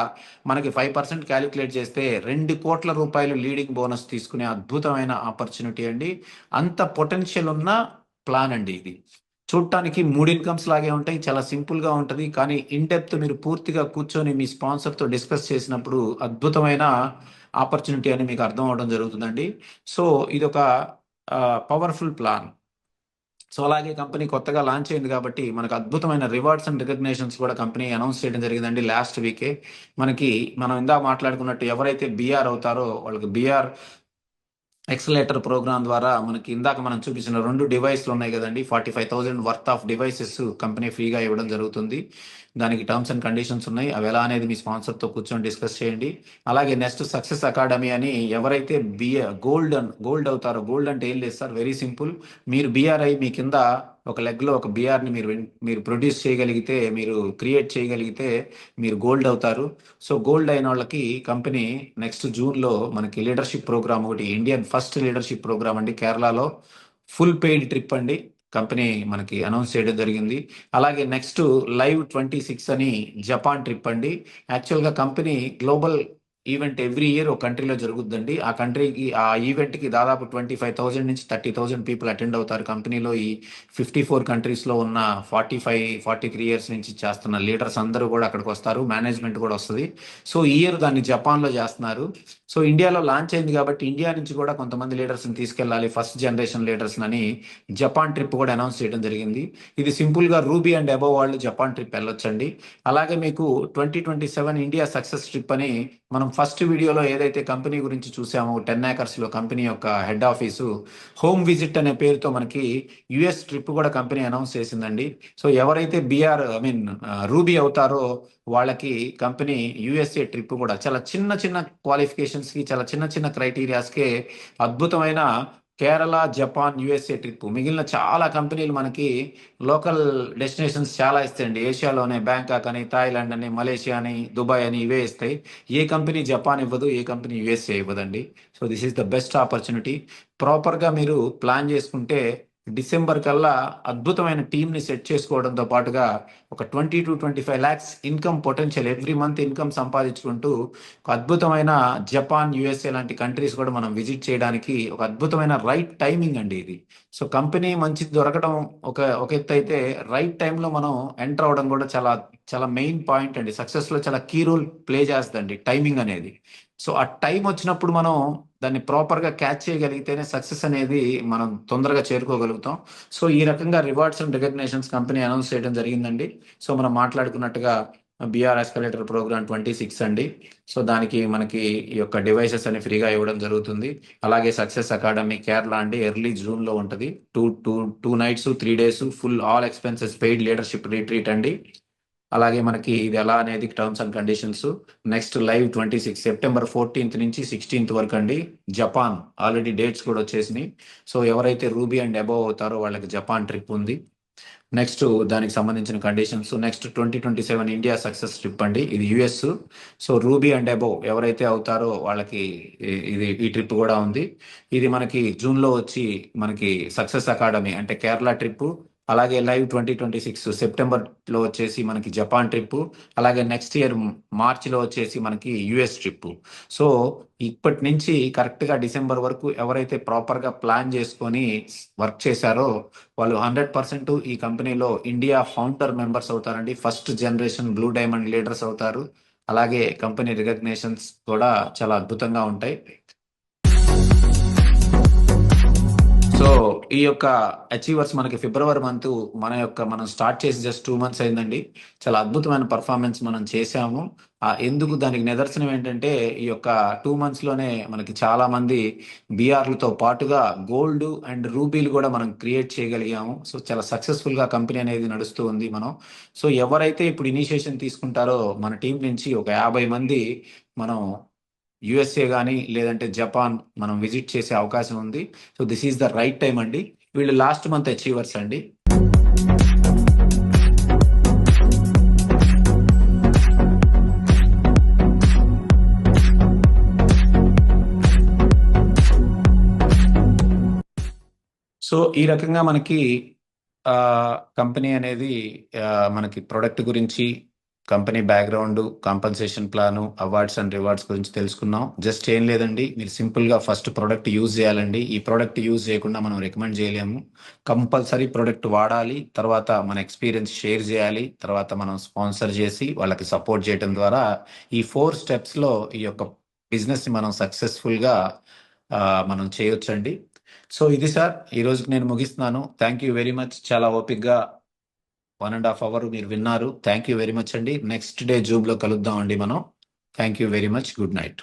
Speaker 1: మనకి 5% క్యాలిక్యులేట్ చేస్తే 2 కోట్ల రూపాయలు లీడింగ్ బోనస్ తీసుకునే అద్భుతమైన ఆపర్చునిటీ అండి. అంత పొటెన్షియల్ ఉన్న ప్లాన్ అండి ఇది. చూడటానికి 3 ఇన్కమ్స్ లాగే ఉంటాయి, చాలా సింపుల్గా ఉంటుంది. కానీ ఇన్ డెప్త్ మీరు పూర్తిగా కూర్చొని మీ స్పాన్సర్తో డిస్కస్ చేసినప్పుడు అద్భుతమైన ఆపర్చునిటీ అని మీకు అర్థం అవడం జరుగుతుందండి. సో ఇది ఒక పవర్ఫుల్ ప్లాన్. సో అలాగే కంపెనీ కొత్తగా లాంచ్ అయింది కాబట్టి మనకు అద్భుతమైన రివార్డ్స్ అండ్ రికగ్నేషన్స్ కూడా కంపెనీ అనౌన్స్ చేయడం జరిగిందండి లాస్ట్ వీకే. మనం ఇందాక మాట్లాడుకున్నట్టు ఎవరైతే బీఆర్ అవుతారో వాళ్ళకి బీఆర్ ఎక్సలేటర్ ప్రోగ్రామ్ ద్వారా మనకి ఇందాక మనం చూపించిన 2 డివైస్లు ఉన్నాయి కదండి, 45,000 వర్త్ ఆఫ్ డివైసెస్ కంపెనీ ఫ్రీగా ఇవ్వడం జరుగుతుంది. దానికి టర్మ్స్ అండ్ కండిషన్స్ ఉన్నాయి, అవి ఎలా అనేది మీ స్పాన్సర్తో కూర్చొని డిస్కస్ చేయండి. అలాగే నెక్స్ట్ సక్సెస్ అకాడమీ అని ఎవరైతే గోల్డ్ అవుతారో, గోల్డ్ అంటే ఏం లేదు సార్, వెరీ సింపుల్. మీరు బీఆర్ అయి మీ కింద ఒక లెగ్లో ఒక బీఆర్ని మీరు ప్రొడ్యూస్ చేయగలిగితే, మీరు క్రియేట్ చేయగలిగితే మీరు గోల్డ్ అవుతారు. సో గోల్డ్ అయిన వాళ్ళకి కంపెనీ నెక్స్ట్ జూన్లో మనకి లీడర్షిప్ ప్రోగ్రామ్ ఒకటి, ఇండియన్ ఫస్ట్ లీడర్షిప్ ప్రోగ్రామ్ అండి, కేరళలో ఫుల్ పెయిడ్ ట్రిప్ అండి కంపెనీ మనకి అనౌన్స్ చేయడం జరిగింది. అలాగే నెక్స్ట్ లైవ్ 26 అని జపాన్ ట్రిప్ అండి. యాక్చువల్గా company global event every year ఒక కంట్రీలో జరుగుతుందండి. ఆ ఈవెంట్కి దాదాపు 25,000 నుంచి 30,000 పీపుల్ అటెండ్ అవుతారు. కంపెనీలో ఈ 54 కంట్రీస్లో ఉన్న 43 ఇయర్స్ నుంచి చేస్తున్న లీడర్స్ అందరూ కూడా అక్కడికి వస్తారు, మేనేజ్మెంట్ కూడా వస్తుంది. సో ఈ ఇయర్ దాన్ని జపాన్లో చేస్తున్నారు. సో ఇండియాలో లాంచ్ అయింది కాబట్టి ఇండియా నుంచి కూడా కొంతమంది లీడర్స్ని తీసుకెళ్ళాలి, ఫస్ట్ జనరేషన్ లీడర్స్ అని జపాన్ ట్రిప్ కూడా అనౌన్స్ చేయడం జరిగింది. ఇది సింపుల్గా రూబీ అండ్ అబోవ్ వాళ్ళు జపాన్ ట్రిప్ వెళ్ళొచ్చండి. అలాగే మీకు 2027 ఇండియా సక్సెస్ ట్రిప్ అని మనం ఫస్ట్ వీడియోలో ఏదైతే కంపెనీ గురించి చూసామో 10 acres కంపెనీ యొక్క హెడ్ ఆఫీసు హోమ్ విజిట్ అనే పేరుతో మనకి యుఎస్ ట్రిప్ కూడా కంపెనీ అనౌన్స్ చేసిందండి. సో ఎవరైతే రూబీ అవుతారో వాళ్ళకి కంపెనీ యుఎస్ఏ ట్రిప్ కూడా చాలా చిన్న క్వాలిఫికేషన్స్కి, చాలా చిన్న క్రైటీరియాస్కే అద్భుతమైన కేరళ, జపాన్, యుఎస్ఏ ట్రిప్. మిగిలిన చాలా కంపెనీలు మనకి లోకల్ డెస్టినేషన్స్ చాలా ఇస్తాయండి. ఏషియాలోనే బ్యాంకాక్ అని, థాయిలాండ్ అని, మలేషియా అని, దుబాయ్ అని ఇవే ఇస్తాయి. ఏ కంపెనీ జపాన్ ఇవ్వదు, ఏ కంపెనీ యుఎస్ఏ ఇవ్వదండి. So this is the best opportunity. ప్రాపర్గా మీరు ప్లాన్ చేసుకుంటే డిసెంబర్ కల్లా అద్భుతమైన టీంని సెట్ చేసుకోవడంతో పాటుగా ఒక 20 to 25 lakhs income potential every month income సంపాదించుకుంటూ ఒక అద్భుతమైన జపాన్, యుఎస్ఏ లాంటి కంట్రీస్ కూడా మనం విజిట్ చేయడానికి ఒక అద్భుతమైన రైట్ టైమింగ్ అండి ఇది. సో కంపెనీ మంచిది దొరకడం ఒక ఎత్తు అయితే, రైట్ టైంలో మనం ఎంటర్ అవడం కూడా చాలా మెయిన్ పాయింట్ అండి. సక్సెస్లో చాలా కీ రోల్ ప్లే చేస్తుందండి టైమింగ్ అనేది. సో ఆ టైం వచ్చినప్పుడు మనం దాన్ని ప్రాపర్గా క్యాచ్ చేయగలిగితేనే సక్సెస్ అనేది మనం తొందరగా చేరుకోగలుగుతాం. సో ఈ రకంగా rewards and recognitions company announce చేయడం జరిగిందండి. సో మనం మాట్లాడుకున్నట్టుగా బీఆర్ ఎస్కలేటర్ ప్రోగ్రామ్ 26 అండి. సో దానికి మనకి ఈ యొక్క డివైసెస్ అని ఫ్రీగా ఇవ్వడం జరుగుతుంది. అలాగే సక్సెస్ అకాడమీ కేరళ అండి ఎర్లీ జూన్లో ఉంటుంది. 2 nights 3 days full all expenses paid leadership retreat అండి. అలాగే మనకి ఇది ఎలా అనేది terms and conditions. Next live 26 September 14th నుంచి 16th వరకు అండి. జపాన్ ఆల్రెడీ డేట్స్ కూడా వచ్చేసినాయి. సో ఎవరైతే రూబీ అండ్ అబోవ్ అవుతారో వాళ్ళకి జపాన్ ట్రిప్ ఉంది. నెక్స్ట్ దానికి సంబంధించిన conditions. Next 2027 India success trip అండి, ఇది US. So ruby and above ఎవరైతే అవుతారో వాళ్ళకి ఈ ట్రిప్ కూడా ఉంది. ఇది మనకి జూన్లో వచ్చి మనకి సక్సెస్ అకాడమీ అంటే కేరళ ట్రిప్, అలాగే లైవ్ 2026 సెప్టెంబర్లో వచ్చేసి మనకి జపాన్ ట్రిప్, అలాగే నెక్స్ట్ ఇయర్ మార్చిలో వచ్చేసి మనకి యుఎస్ ట్రిప్. సో ఇప్పటి నుంచి కరెక్ట్గా డిసెంబర్ వరకు ఎవరైతే ప్రాపర్గా ప్లాన్ చేసుకొని వర్క్ చేశారో వాళ్ళు 100% ఈ కంపెనీలో ఇండియా ఫౌండర్ మెంబర్స్ అవుతారండి. First generation blue diamond leaders అవుతారు. అలాగే కంపెనీ రికగ్నేషన్స్ కూడా చాలా అద్భుతంగా ఉంటాయి. సో ఈ యొక్క అచీవర్స్ మనకి ఫిబ్రవరి మంత్ మనం స్టార్ట్ చేసి జస్ట్ 2 months అయిందండి. చాలా అద్భుతమైన పర్ఫార్మెన్స్ మనం చేశాము. ఎందుకు దానికి నిదర్శనం ఏంటంటే ఈ యొక్క 2 months లోనే మనకి చాలా మంది బీఆర్లతో పాటుగా గోల్డ్ అండ్ రూబీలు కూడా మనం క్రియేట్ చేయగలిగాము. సో చాలా సక్సెస్ఫుల్ గా కంపెనీ అనేది నడుస్తూ ఉంది మనం. సో ఎవరైతే ఇప్పుడు ఇనిషియేషన్ తీసుకుంటారో మన టీం నుంచి ఒక 50 మంది మనం యుఎస్ఏ కానీ లేదంటే జపాన్ మనం విజిట్ చేసే అవకాశం ఉంది. So this is the right time అండి. వీళ్ళు లాస్ట్ మంత్ అచీవర్స్ అండి. సో ఈ రకంగా మనకి కంపెనీ అనేది మనకి ప్రొడక్ట్ గురించి, company background, compensation plan, awards and rewards గురించి తెలుసుకున్నాం. జస్ట్ ఏం లేదండి, మీరు సింపుల్గా ఫస్ట్ ప్రోడక్ట్ యూజ్ చేయాలండి. ఈ ప్రోడక్ట్ యూజ్ చేయకుండా మనం రికమెండ్ చేయలేము. కంపల్సరీ ప్రోడక్ట్ వాడాలి, తర్వాత మన ఎక్స్పీరియన్స్ షేర్ చేయాలి, తర్వాత మనం స్పాన్సర్ చేసి వాళ్ళకి సపోర్ట్ చేయడం ద్వారా ఈ 4 స్టెప్స్లో ఈ యొక్క బిజినెస్ని మనం సక్సెస్ఫుల్గా మనం చేయొచ్చండి. సో ఇది సార్, ఈ రోజుకి నేను ముగిస్తున్నాను. Thank you very much. చాలా ఓపిక్గా 1.5 hour మీరు విన్నారు. థ్యాంక్ యూ వెరీ మచ్ అండి. నెక్స్ట్ డే జూమ్లో కలుద్దాం అండి మనం. Thank you very much. Good night.